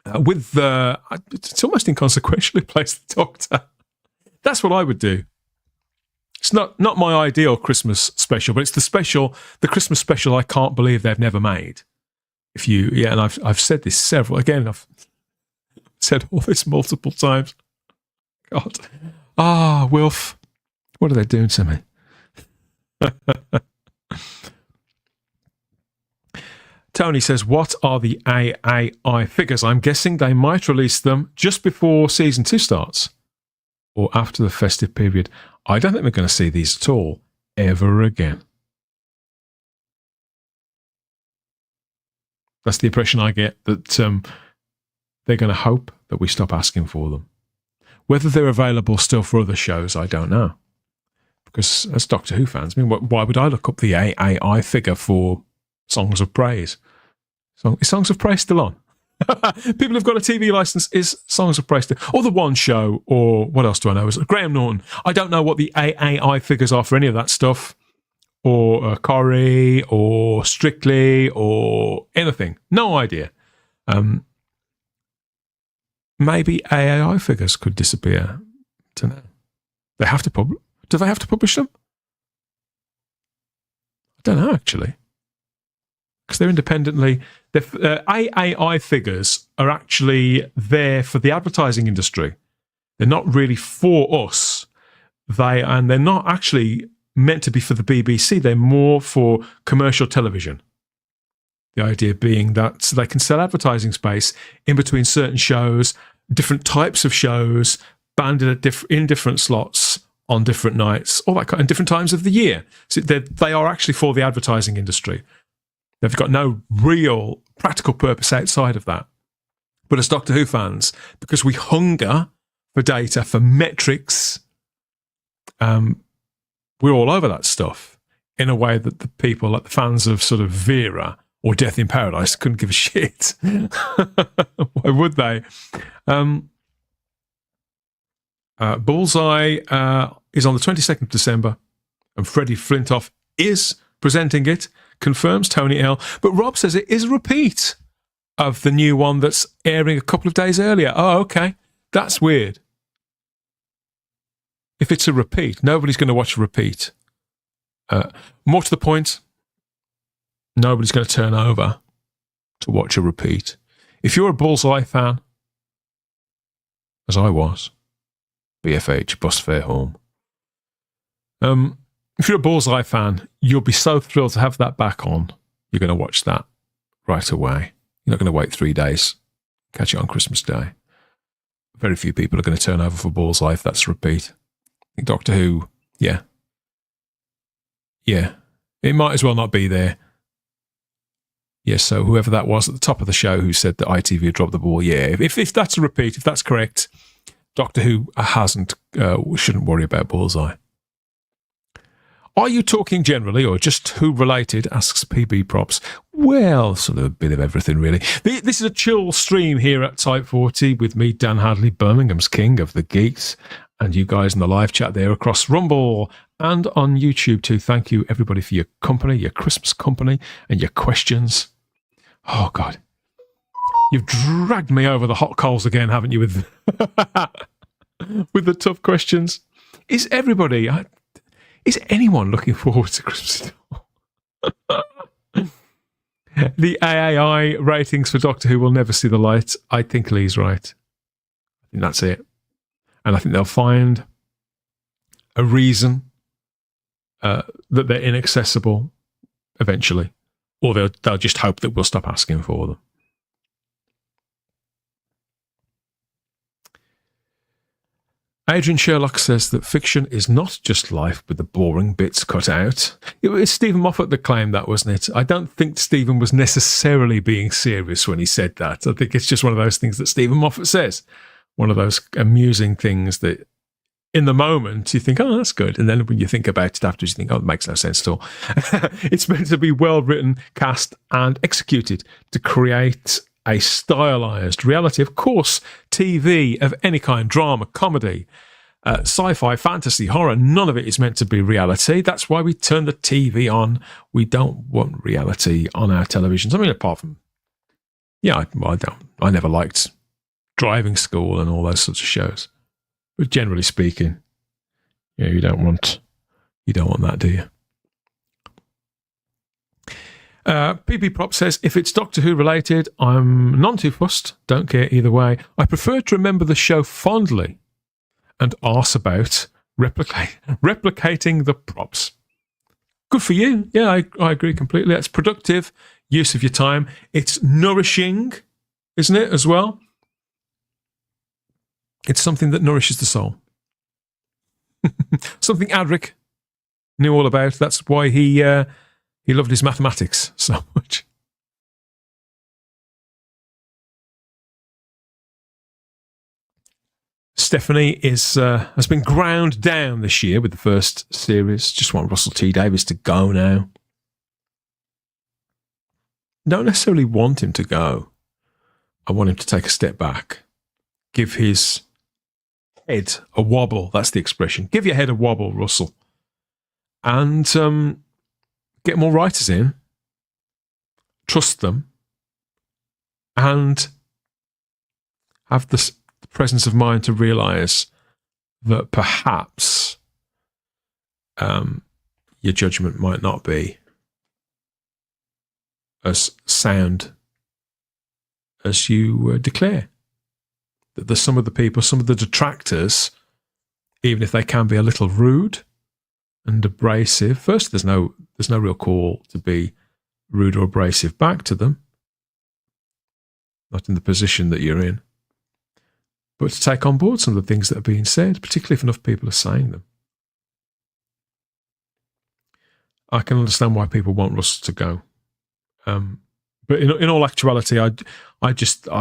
It's almost inconsequential who plays the Doctor. That's what I would do. It's not my ideal Christmas special, but it's the Christmas special I can't believe they've never made. And I've said this I've said all this multiple times. God. Wilf, what are they doing to me? Tony says, what are the AAI figures? I'm guessing they might release them just before season 2 starts or after the festive period. I don't think we're going to see these at all ever again. That's the impression I get, that they're going to hope that we stop asking for them. Whether they're available still for other shows, I don't know. Because as Doctor Who fans, I mean, why would I look up the AI figure for Songs of Praise? Is Songs of Praise still on? People who've got a TV license, is Songs of Praise still, or The One Show, or what else do I know? Is it Graham Norton? I don't know what the AI figures are for any of that stuff, or Corrie, or Strictly, or anything. No idea. Maybe AI figures could disappear. I don't know. They have to publish. Do they have to publish them? I don't know, actually. Because they're independently... AI figures are actually there for the advertising industry. They're not really for us. And they're not actually meant to be for the BBC. They're more for commercial television. The idea being that they can sell advertising space in between certain shows, different types of shows, banded in different slots, on different nights, all that kind, and different times of the year. So they are actually for the advertising industry. They've got no real practical purpose outside of that. But as Doctor Who fans, because we hunger for data, for metrics, we're all over that stuff in a way that the people, like the fans of sort of Vera or Death in Paradise, couldn't give a shit. Why would they? Bullseye is on the 22nd of December, and Freddie Flintoff is presenting it, confirms Tony L. But Rob says it is a repeat of the new one that's airing a couple of days earlier. Oh, okay. That's weird. If it's a repeat, nobody's going to watch a repeat. More to the point, nobody's going to turn over to watch a repeat. If you're a Bullseye fan, as I was, BFH, bus fare home. If you're a Bullseye fan, you'll be so thrilled to have that back on. You're going to watch that right away. You're not going to wait 3 days. Catch it on Christmas Day. Very few people are going to turn over for Bullseye if that's a repeat. I think Doctor Who, yeah. It might as well not be there. Yes, so whoever that was at the top of the show who said that ITV had dropped the ball, yeah. If that's a repeat, if that's correct, Doctor Who shouldn't worry about Bullseye. Are you talking generally or just Who related, asks PB Props. Well, sort of a bit of everything, really. This is a chill stream here at Type 40 with me, Dan Hadley, Birmingham's king of the geeks, and you guys in the live chat there across Rumble and on YouTube too. Thank you, everybody, for your company, your Christmas company, and your questions. Oh, God. You've dragged me over the hot coals again, haven't you, with the tough questions? Is anyone looking forward to Christmas? The AAI ratings for Doctor Who will never see the light. I think Lee's right. I think that's it. And I think they'll find a reason that they're inaccessible eventually. Or they'll just hope that we'll stop asking for them. Adrian Sherlock says that fiction is not just life with the boring bits cut out. It was Stephen Moffat that claimed that, wasn't it? I don't think Stephen was necessarily being serious when he said that. I think it's just one of those things that Stephen Moffat says. One of those amusing things that in the moment you think, oh, that's good. And then when you think about it afterwards, you think, oh, it makes no sense at all. It's meant to be well written, cast and executed to create a stylized reality. Of course, TV of any kind, drama, comedy, sci-fi, fantasy, horror, none of it is meant to be reality. That's why we turn the TV on. We don't want reality on our televisions. I mean, apart from, I never liked Driving School and all those sorts of shows. But generally speaking, you don't want that, do you? PP Prop says, if it's Doctor Who related, I'm none too fussed. Don't care either way. I prefer to remember the show fondly and arse about replicating the props. Good for you. Yeah, I agree completely. That's productive use of your time. It's nourishing, isn't it, as well? It's something that nourishes the soul. Something Adric knew all about. That's why he loved his mathematics so much. Stephanie has been ground down this year with the first series. Just want Russell T Davies to go now. Don't necessarily want him to go. I want him to take a step back. Give his head a wobble. That's the expression. Give your head a wobble, Russell. And get more writers in. Trust them. And have the presence of mind to realise that perhaps your judgment might not be as sound as you declare. That there's some of the people, some of the detractors, even if they can be a little rude and abrasive. First, there's no real call to be rude or abrasive back to them. Not in the position that you're in. But to take on board some of the things that are being said, particularly if enough people are saying them. I can understand why people want Russell to go. But in all actuality, I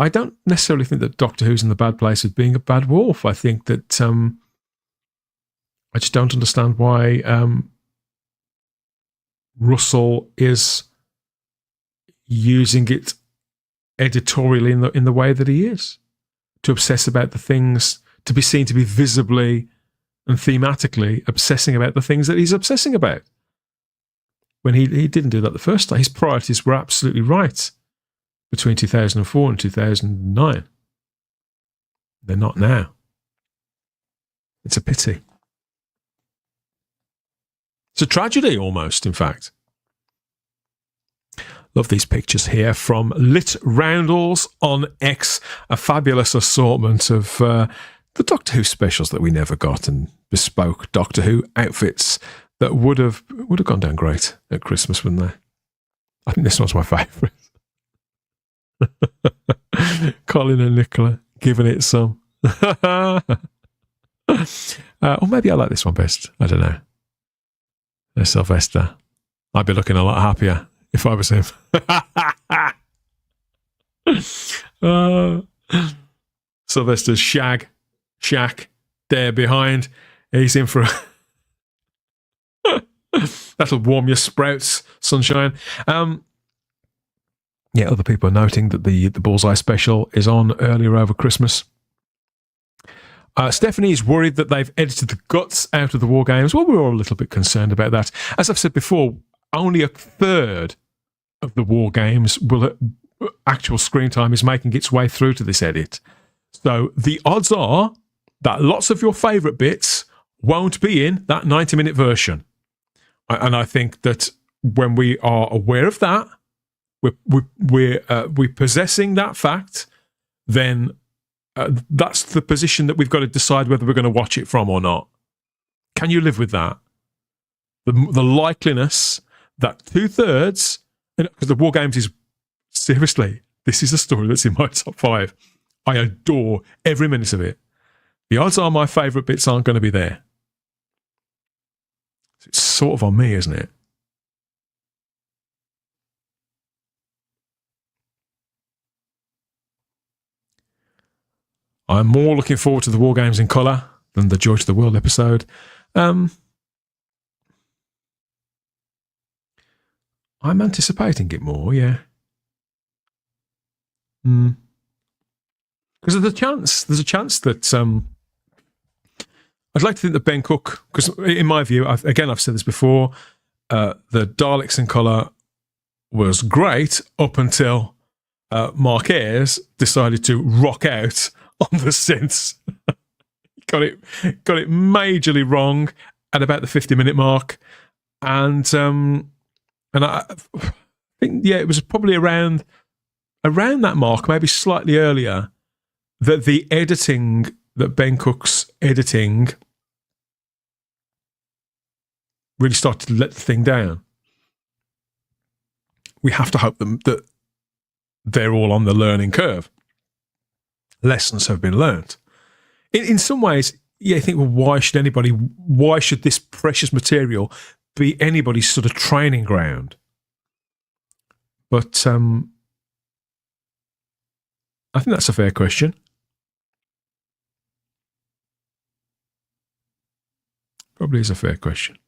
don't necessarily think that Doctor Who's in the bad place of being a bad wolf. I think that I just don't understand why Russell is using it editorially in the way that he is, to obsess about the things, to be seen to be visibly and thematically obsessing about the things that he's obsessing about. When he didn't do that the first time. His priorities were absolutely right between 2004 and 2009. They're not now. It's a pity. It's a tragedy almost, in fact. Love these pictures here from Lit Roundels on X, a fabulous assortment of the Doctor Who specials that we never got, and bespoke Doctor Who outfits that would have gone down great at Christmas, wouldn't they? I think this one's my favourite. Colin and Nicola giving it some. Or maybe I like this one best. I don't know. There's Sylvester. I'd be looking a lot happier if I was him. Sylvester's shack there behind. He's in for a that'll warm your sprouts, sunshine. Yeah, other people are noting that the Bullseye special is on earlier over Christmas. Stephanie's worried that they've edited the guts out of the War Games. Well, we're all a little bit concerned about that. As I've said before, only a third of the War Games actual screen time is making its way through to this edit. So the odds are that lots of your favourite bits won't be in that 90-minute version. And I think that when we are aware of that, we're possessing that fact, then that's the position that we've got to decide whether we're going to watch it from or not. Can you live with that? The likeliness that 2/3, because the War Games is, seriously, this is a story that's in my top 5. I adore every minute of it. The odds are my favourite bits aren't going to be there. It's sort of on me, isn't it? I'm more looking forward to the War Games in colour than the George of the World episode. I'm anticipating it more, yeah. Because there's a chance that I'd like to think that Ben Cook, because in my view, I've said this before, the Daleks in colour was great up until Mark Ayres decided to rock out on the synths. got it majorly wrong at about the 50-minute mark, and I think it was probably around that mark, maybe slightly earlier, that the editing, that Ben Cook's editing really started to let the thing down. We have to hope that they're all on the learning curve. Lessons have been learned. In some ways, you think, well, why should this precious material be anybody's sort of training ground? But I think that's a fair question. Probably is a fair question.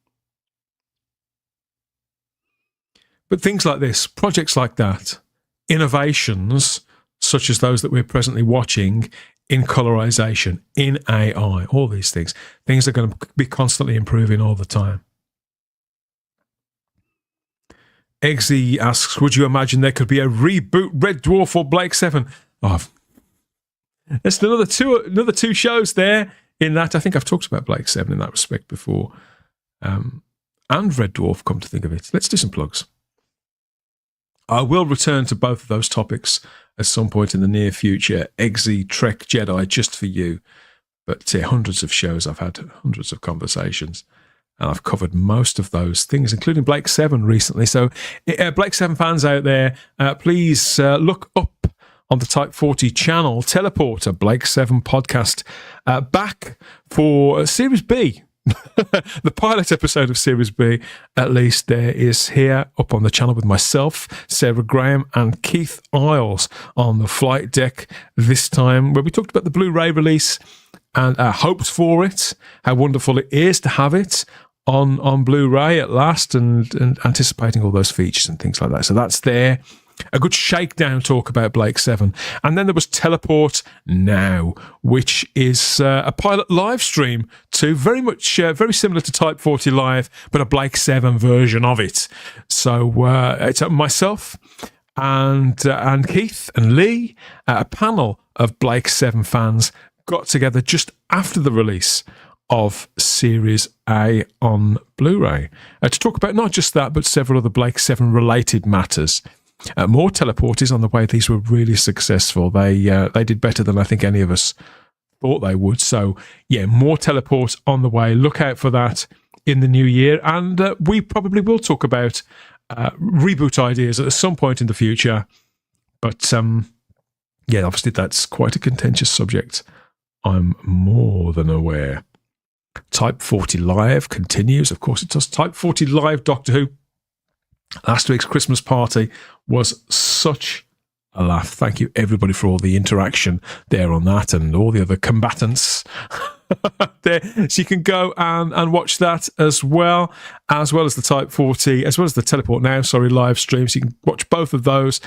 But things like this, projects like that, innovations such as those that we're presently watching in colorization, in AI, all these things are going to be constantly improving all the time. Eggsy asks, would you imagine there could be a reboot Red Dwarf or Blake 7? Oh, there's another two shows there in that. I think I've talked about Blake 7 in that respect before. And Red Dwarf, come to think of it. Let's do some plugs. I will return to both of those topics at some point in the near future. Eggsy, Trek, Jedi, just for you. But hundreds of shows, I've had hundreds of conversations. And I've covered most of those things, including Blake 7 recently. So, Blake 7 fans out there, please look up on the Type 40 channel, Teleporter, Blake 7 podcast, back for Series B. The pilot episode of Series B, at least, there is here up on the channel with myself, Sarah Graham, and Keith Isles on the flight deck this time, where we talked about the Blu-ray release and our hopes for it, how wonderful it is to have it on Blu-ray at last, and anticipating all those features and things like that. So that's there. A good shakedown talk about Blake 7. And then there was Teleport Now, which is a pilot live stream to very much, very similar to Type 40 Live, but a Blake 7 version of it. So it's myself and Keith and Lee, a panel of Blake 7 fans, got together just after the release of Series A on Blu-ray to talk about not just that, but several other Blake 7 related matters. More teleporters on the way. These were really successful. They did better than I think any of us thought they would. So, yeah, more teleports on the way. Look out for that in the new year. And we probably will talk about reboot ideas at some point in the future. But, yeah, obviously that's quite a contentious subject. I'm more than aware. Type 40 Live continues. Of course, it does. Type 40 Live Doctor Who. Last week's Christmas party was such a laugh. Thank you, everybody, for all the interaction there on that and all the other combatants there. So you can go and watch that as well as the Type 40, as well as the Teleport Now, live streams. You can watch both of those.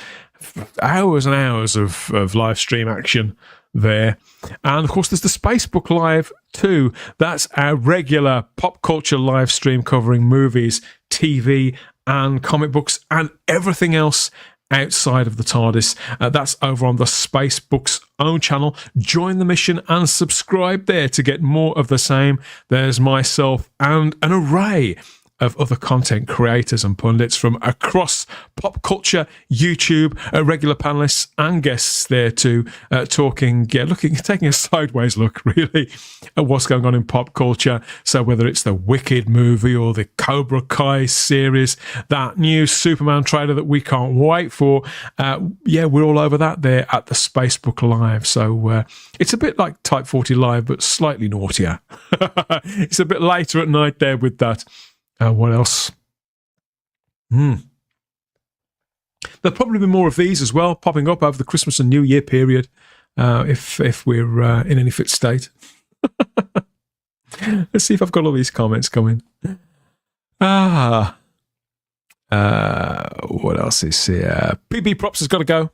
Hours and hours of live stream action there. And of course, there's the Spacebook Live too. That's our regular pop culture live stream covering movies, TV, and comic books and everything else outside of the TARDIS. That's over on the Spacebook's own channel. Join the mission and subscribe there to get more of the same. There's myself and an array of other content creators and pundits from across pop culture, YouTube, regular panelists and guests there too, taking a sideways look really at what's going on in pop culture. So whether it's the Wicked movie or the Cobra Kai series, that new Superman trailer that we can't wait for, we're all over that there at the Spacebook Live. So it's a bit like Type 40 Live, but slightly naughtier. It's a bit later at night there with that. What else? There'll probably be more of these as well, popping up over the Christmas and New Year period, if we're in any fit state. Let's see if I've got all these comments coming. What else is here? PB Props has got to go.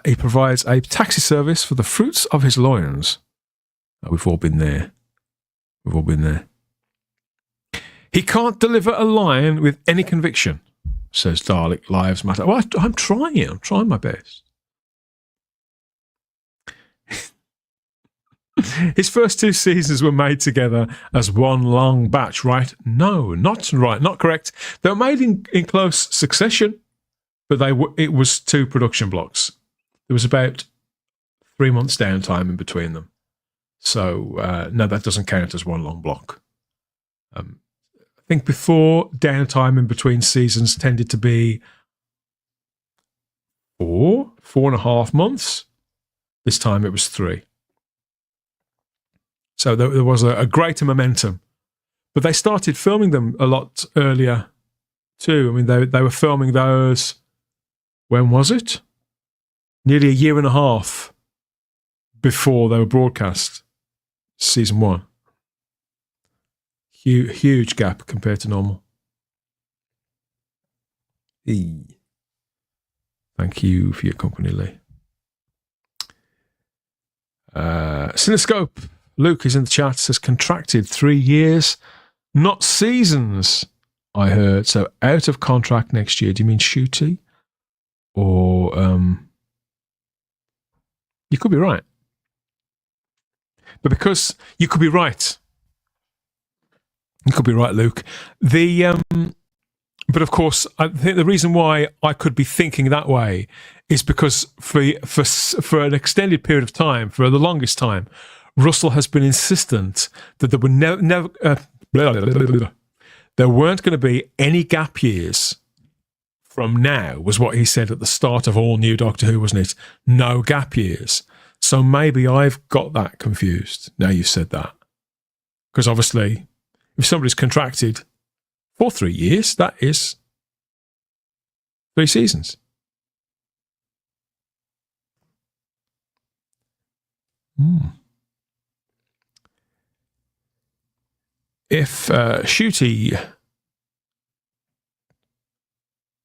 He provides a taxi service for the fruits of his loins. We've all been there. He can't deliver a line with any conviction, says Dalek Lives Matter. Well, I'm trying my best. His first two seasons were made together as one long batch, right? No, not right, not correct. They were made in close succession, but it was two production blocks. There was about 3 months downtime in between them. So, no, that doesn't count as one long block. I think before, downtime in between seasons tended to be 4.5 months. This time it was 3. So there was a greater momentum. But they started filming them a lot earlier too. I mean, they were filming those, when was it? Nearly a year and a half before they were broadcast. season 1. Huge gap compared to normal. Thank you for your company, Lee. Cinescope. Luke is in the chat, says contracted 3 years, not seasons, I heard. So out of contract next year. Do you mean Shooty? Or you could be right. But because you could be right. You could be right, Luke. But of course, I think the reason why I could be thinking that way is because for an extended period of time, for the longest time, Russell has been insistent that there were there weren't going to be any gap years from now, was what he said at the start of all new Doctor Who, wasn't it? No gap years. So maybe I've got that confused. Now you've said that. Because obviously, if somebody's contracted for 3 years, that is 3 seasons. If Shooty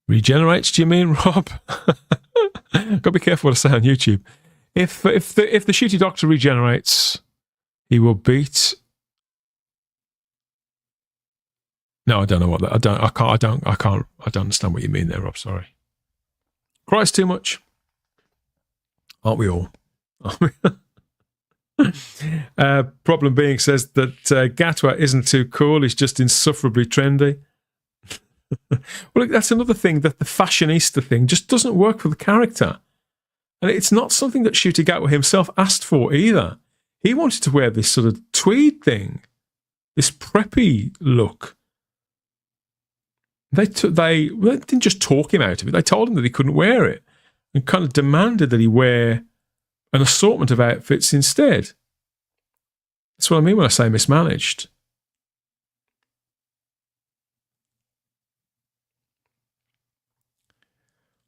regenerates, do you mean, Rob? Got to be careful what I say on YouTube. If the Shooty Doctor regenerates, he will beat. No, I don't know what that. I don't understand what you mean there, Rob. Sorry. Cries too much. Aren't we all? Problem being says that Gatwa isn't too cool. He's just insufferably trendy. Well, look, that's another thing, that the fashionista thing just doesn't work for the character. And it's not something that Shooty Gatwa himself asked for either. He wanted to wear this sort of tweed thing, this preppy look. They didn't just talk him out of it. They told him that he couldn't wear it and kind of demanded that he wear an assortment of outfits instead. That's what I mean when I say mismanaged.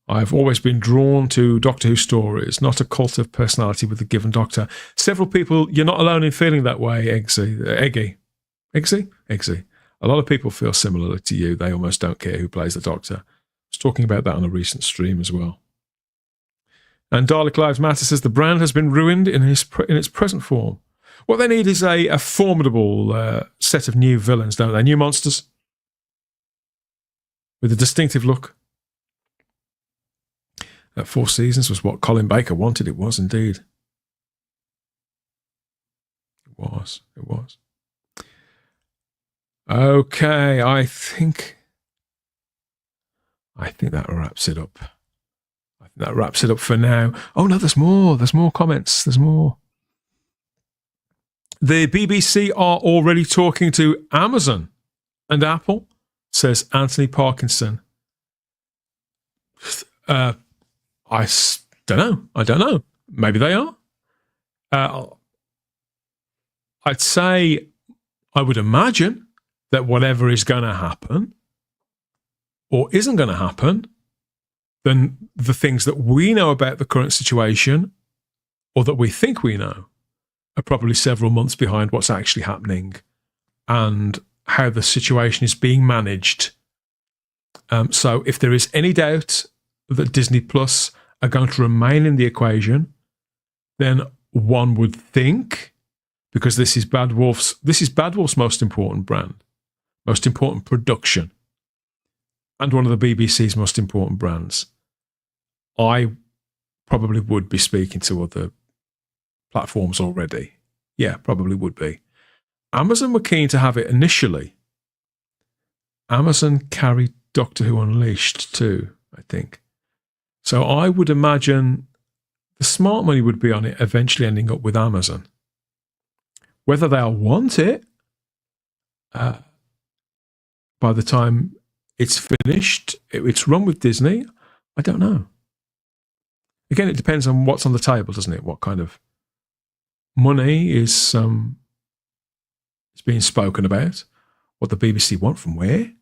I've always been drawn to Doctor Who stories, not a cult of personality with the given Doctor. Several people, you're not alone in feeling that way, Eggsy. A lot of people feel similarly to you. They almost don't care who plays the Doctor. I was talking about that on a recent stream as well. And Dalek Lives Matter says the brand has been ruined in its present form. What they need is a formidable set of new villains, don't they? New monsters with a distinctive look. 4 seasons was what Colin Baker wanted. It was indeed. It was. Okay, I think that wraps it up. That wraps it up for now. Oh no, there's more. There's more comments. There's more. The BBC are already talking to Amazon and Apple, says Anthony Parkinson. I don't know. Maybe they are. I'd say, I would imagine that whatever is going to happen or isn't going to happen, then the things that we know about the current situation, or that we think we know, are probably several months behind what's actually happening and how the situation is being managed. So if there is any doubt that Disney Plus are going to remain in the equation, then one would think, because this is Bad Wolf's most important brand, most important production, and one of the BBC's most important brands, I probably would be speaking to other platforms already. Yeah, probably would be. Amazon were keen to have it initially. Amazon carried Doctor Who Unleashed too, I think. So I would imagine the smart money would be on it eventually ending up with Amazon. Whether they'll want it by the time it's finished, it's run with Disney, I don't know. Again, it depends on what's on the table, doesn't it? What kind of money is being spoken about, what the BBC want from where.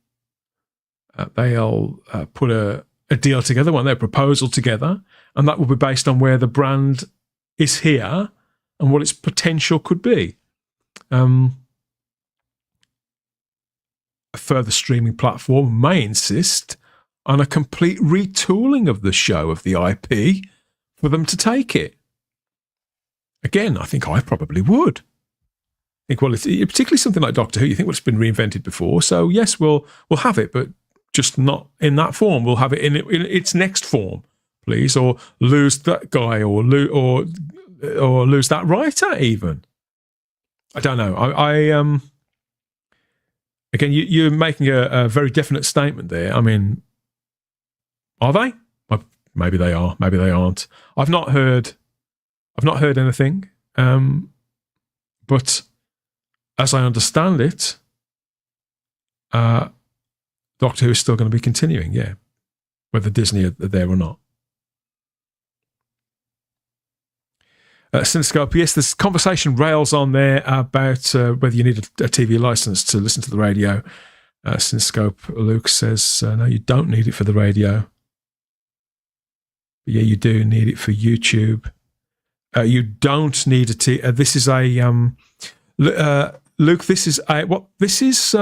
They'll put a deal together, want their proposal together, and that will be based on where the brand is here and what its potential could be. a further streaming platform may insist on a complete retooling of the show, of the IP, for them to take it. Again, I think I probably would. I think, well, it's particularly something like Doctor Who, you think, well, it's been reinvented before, so yes, we'll have it, but just not in that form. We'll have it in its next form, please, or lose that guy, or lose that writer, even. I don't know. Again, you're making a very definite statement there. I mean, are they? Maybe they are. Maybe they aren't. I've not heard anything. But as I understand it, Doctor Who is still going to be continuing. Yeah, whether Disney are there or not. Cinescope, yes, this conversation rails on there about whether you need a TV license to listen to the radio. Cinescope Luke says, no, you don't need it for the radio. But yeah, you do need it for YouTube. You don't need this is a Luke. This is a what? This is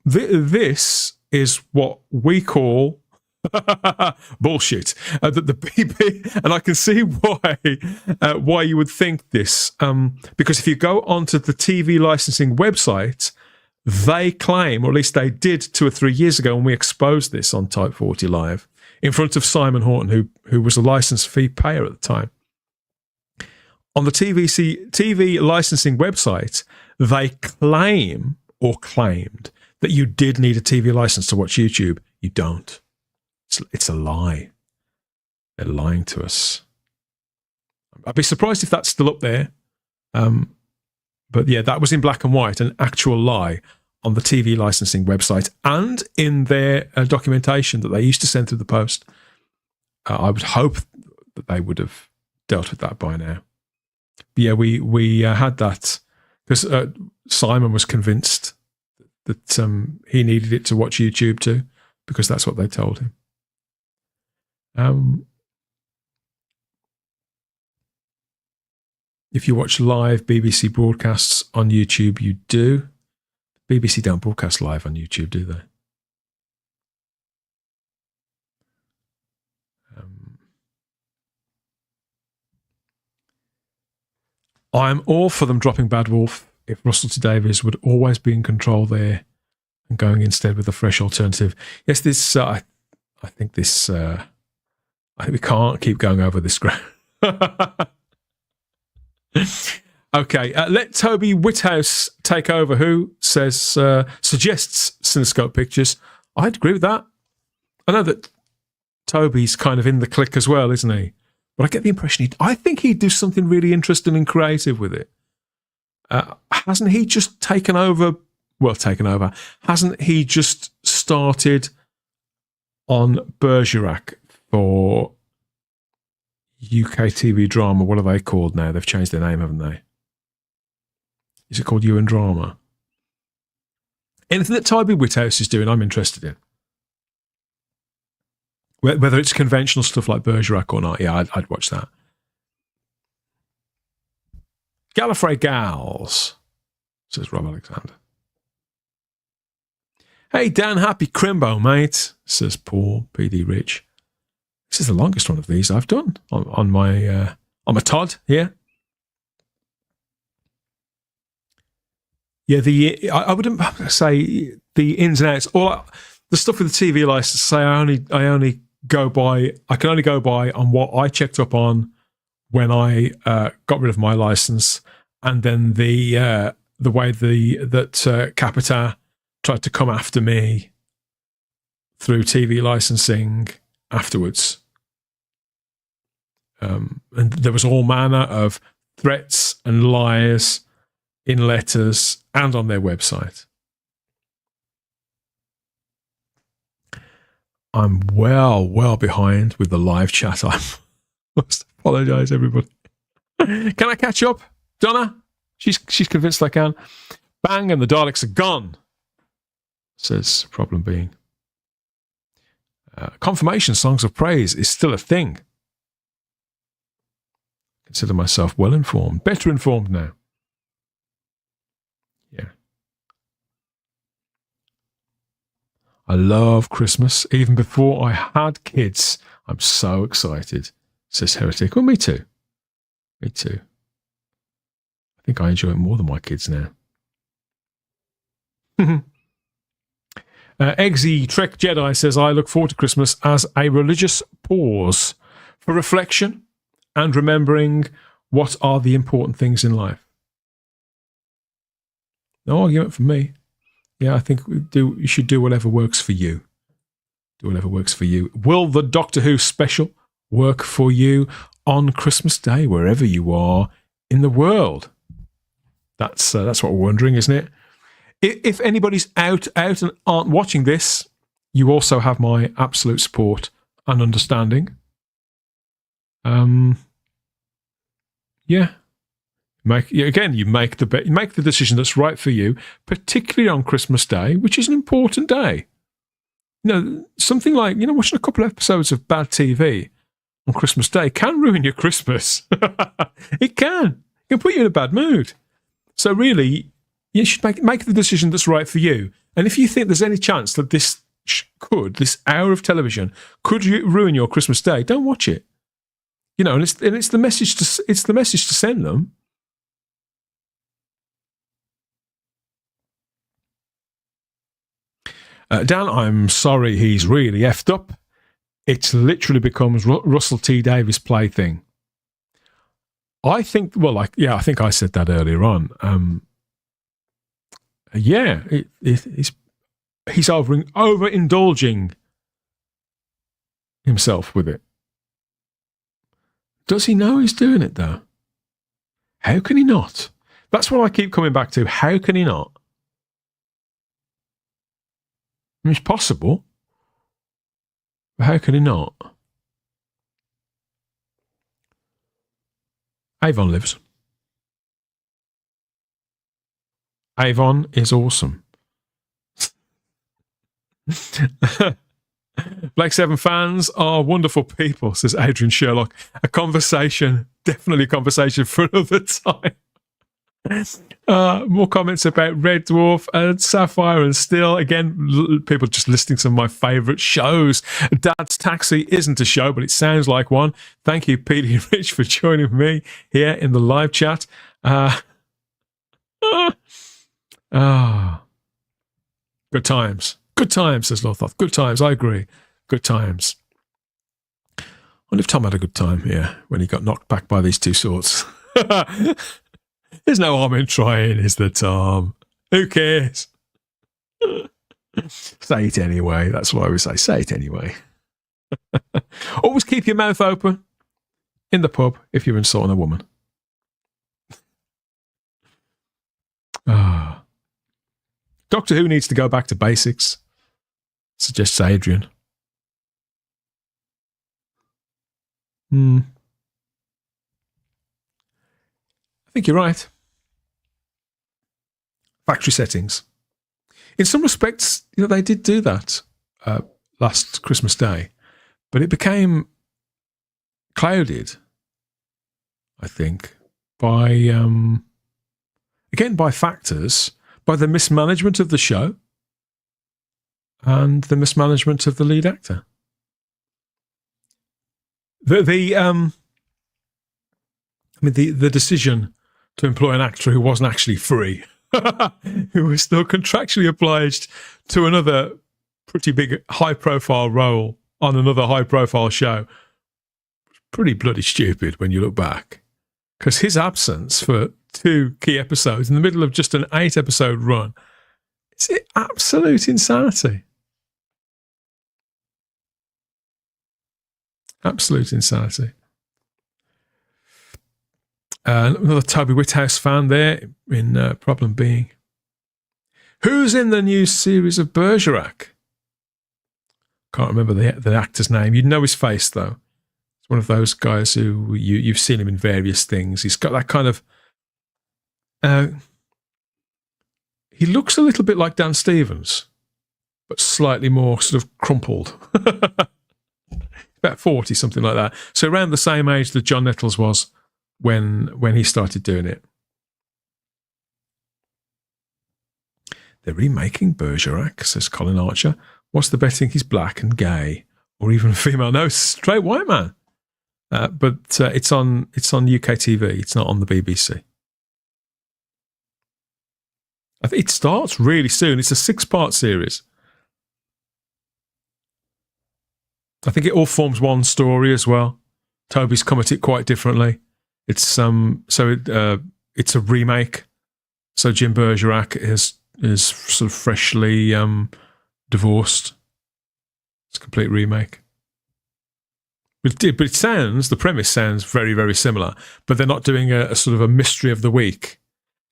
this is what we call bullshit. That the BB, and I can see why you would think this. Because if you go onto the TV licensing website, they claim, or at least they did 2 or 3 years ago when we exposed this on Type 40 Live in front of Simon Horton, who was a license fee payer at the time. On the TV licensing website, they claim or claimed that you did need a TV license to watch YouTube. You don't. It's a lie. They're lying to us. I'd be surprised if that's still up there. But yeah, that was in black and white, an actual lie on the TV licensing website and in their documentation that they used to send through the post. I would hope that they would have dealt with that by now. But yeah, we had that because Simon was convinced that he needed it to watch YouTube too, because that's what they told him. If you watch live BBC broadcasts on YouTube, you do. BBC don't broadcast live on YouTube, do they? I'm all for them dropping Bad Wolf if Russell T Davies would always be in control there and going instead with a fresh alternative. Yes, this. I think this. I think we can't keep going over this ground. Okay, let Toby Whithouse take over, who suggests Cinescope Pictures. I'd agree with that. I know that Toby's kind of in the clique as well, isn't he? But I get the impression I think he'd do something really interesting and creative with it. Hasn't he just taken over? Well, Hasn't he just started on Bergerac for UK TV drama? What are they called now? They've changed their name, haven't they? Is it called UN Drama? Anything that Toby Whithouse is doing, I'm interested in. Whether it's conventional stuff like Bergerac or not, yeah, I'd watch that. Gallifrey Gals, says Rob Alexander. Hey, Dan, happy Crimbo, mate, says Paul PD Rich. This is the longest one of these I've done on my Todd here. Yeah, I wouldn't say the ins and outs. The stuff with the TV license. Say I only go by. I can only go by on what I checked up on when I got rid of my license, and then the way that Capita tried to come after me through TV licensing afterwards. And there was all manner of threats and lies in letters and on their website. I'm well behind with the live chat. I must apologise, everybody. Can I catch up, Donna? She's convinced I can. Bang, and the Daleks are gone, says Problem Being. Confirmation Songs of Praise is still a thing. Consider myself well informed, better informed now. I love Christmas. Even before I had kids, I'm so excited, says Heretic. Well, me too. Me too. I think I enjoy it more than my kids now. Eggsy Trek Jedi says, I look forward to Christmas as a religious pause for reflection and remembering what are the important things in life. No argument from me. Yeah, I think you should do whatever works for you. Do whatever works for you. Will the Doctor Who special work for you on Christmas Day, wherever you are in the world? That's what we're wondering, isn't it? If anybody's out and aren't watching this, you also have my absolute support and understanding. Yeah. You make the decision that's right for you, particularly on Christmas Day, which is an important day. You know, something like, watching a couple of episodes of bad TV on Christmas Day can ruin your Christmas. It can. It can put you in a bad mood. So really, you should make the decision that's right for you. And if you think there's any chance that this hour of television could ruin your Christmas Day, don't watch it. And it's the message to send them. Dan, I'm sorry he's really effed up. It literally becomes Russell T Davies' plaything. I think, I think I said that earlier on. He's overindulging himself with it. Does he know he's doing it, though? How can he not? That's what I keep coming back to. How can he not? I mean, it's possible. But how can he not? Avon lives. Avon is awesome. Black 7 fans are wonderful people, says Adrian Sherlock. Definitely a conversation for another time. More comments about Red Dwarf and Sapphire and Still. Again, people just listing some of my favourite shows. Dad's Taxi isn't a show, but it sounds like one. Thank you, Petey and Rich, for joining me here in the live chat. Good times. Good times, says Lothoth. Good times, I agree. Good times. I wonder if Tom had a good time here when he got knocked back by these two swords. There's no harm in trying, is there, Tom? Who cares? Say it anyway. That's what I would say. Say it anyway. Always keep your mouth open in the pub if you're insulting a woman. Doctor Who needs to go back to basics, suggests Adrian. I think you're right. Factory settings. In some respects, they did do that last Christmas Day, but it became clouded, I think, by factors, by the mismanagement of the show and the mismanagement of the lead actor. The decision to employ an actor who wasn't actually free, who was still contractually obliged to another pretty big high-profile role on another high-profile show, pretty bloody stupid when you look back. Because his absence for 2 key episodes in the middle of just an 8-episode run, it's absolute insanity. Absolute insanity. Another Toby Whithouse fan there in Problem Being. Who's in the new series of Bergerac? Can't remember the actor's name. You'd know his face, though. It's one of those guys who you've seen him in various things. He's got that kind of... he looks a little bit like Dan Stevens, but slightly more sort of crumpled. About 40, something like that. So around the same age that John Nettles was when he started doing it. They're remaking Bergerac, says Colin Archer. What's the betting? He's black and gay, or even female. No, straight white man. But it's on UK TV. It's not on the BBC. I think it starts really soon. It's a 6-part series. I think it all forms one story as well. Toby's come at it quite differently. It's it's a remake. So Jim Bergerac is sort of freshly divorced. It's a complete remake. But it sounds, the premise sounds very, very similar. But they're not doing a sort of a mystery of the week.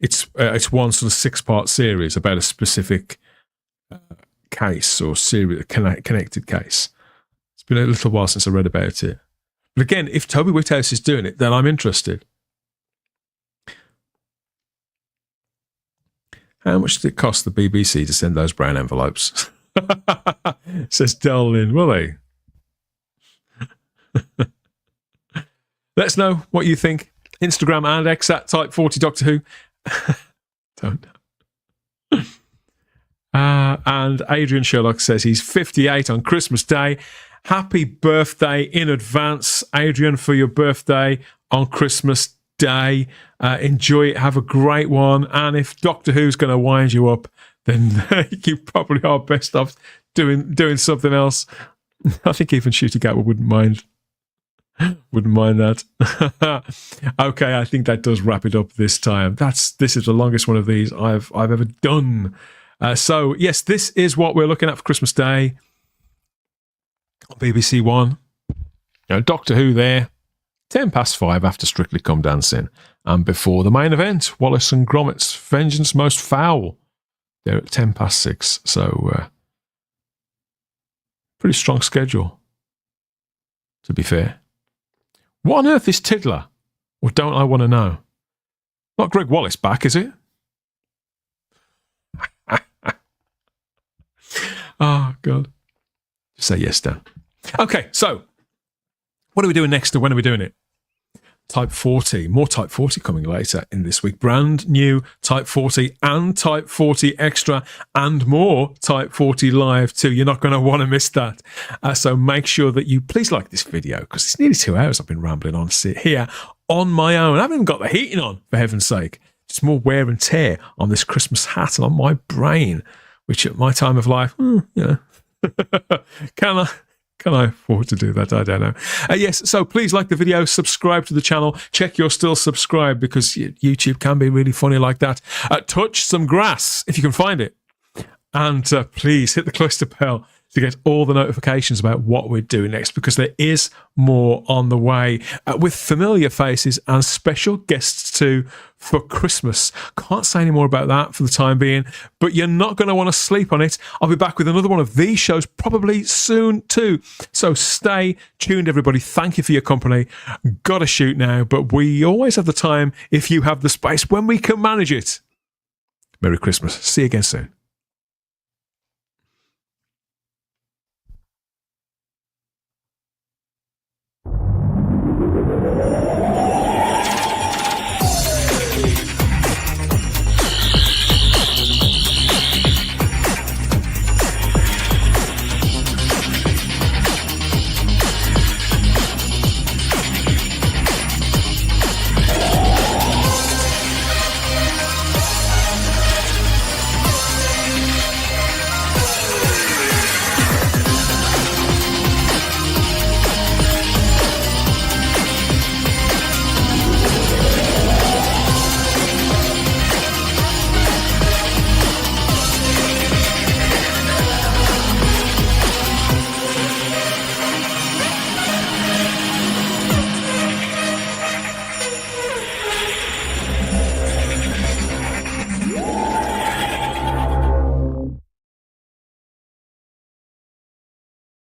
It's one sort of 6-part series about a specific case or series, connected case. It's been a little while since I read about it. But again, if Toby Whithouse is doing it, then I'm interested. How much did it cost the BBC to send those brown envelopes? Says Delvin, will they? Let us know what you think. Instagram and X at Type40Doctor Who. Don't know. And Adrian Sherlock says he's 58 on Christmas Day. Happy birthday in advance, Adrian, for your birthday on Christmas Day. Enjoy it. Have a great one. And if Doctor Who's going to wind you up, then you probably are best off doing something else. I think even Shooter Gatwa wouldn't mind. Wouldn't mind that. Okay, I think that does wrap it up this time. This is the longest one of these I've ever done. So yes, this is what we're looking at for Christmas Day on BBC One. Doctor Who there, 5:10 after Strictly Come Dancing, and before the main event, Wallace and Gromit's Vengeance Most Foul. They're at 6:10. So pretty strong schedule, to be fair. What on earth is Tiddler? Or don't I want to know? Not Greg Wallace back, is it? Oh, God. Just say yes, Dan. Okay, so what are we doing next, and when are we doing it? Type 40. More Type 40 coming later in this week. Brand new Type 40 and Type 40 Extra and more Type 40 Live too. You're not going to want to miss that. So make sure that you please like this video, because it's nearly 2 hours I've been rambling on here on my own. I haven't even got the heating on, for heaven's sake. Just more wear and tear on this Christmas hat and on my brain, which at my time of life, Can I afford to do that? I don't know. Yes, so please like the video, subscribe to the channel, check you're still subscribed, because YouTube can be really funny like that. Touch some grass if you can find it. And please hit the cluster bell to get all the notifications about what we're doing next, because there is more on the way with familiar faces and special guests too for Christmas. Can't say any more about that for the time being, but you're not going to want to sleep on it. I'll be back with another one of these shows probably soon too. So stay tuned, everybody. Thank you for your company. Gotta shoot now, but we always have the time if you have the space when we can manage it. Merry Christmas. See you again soon.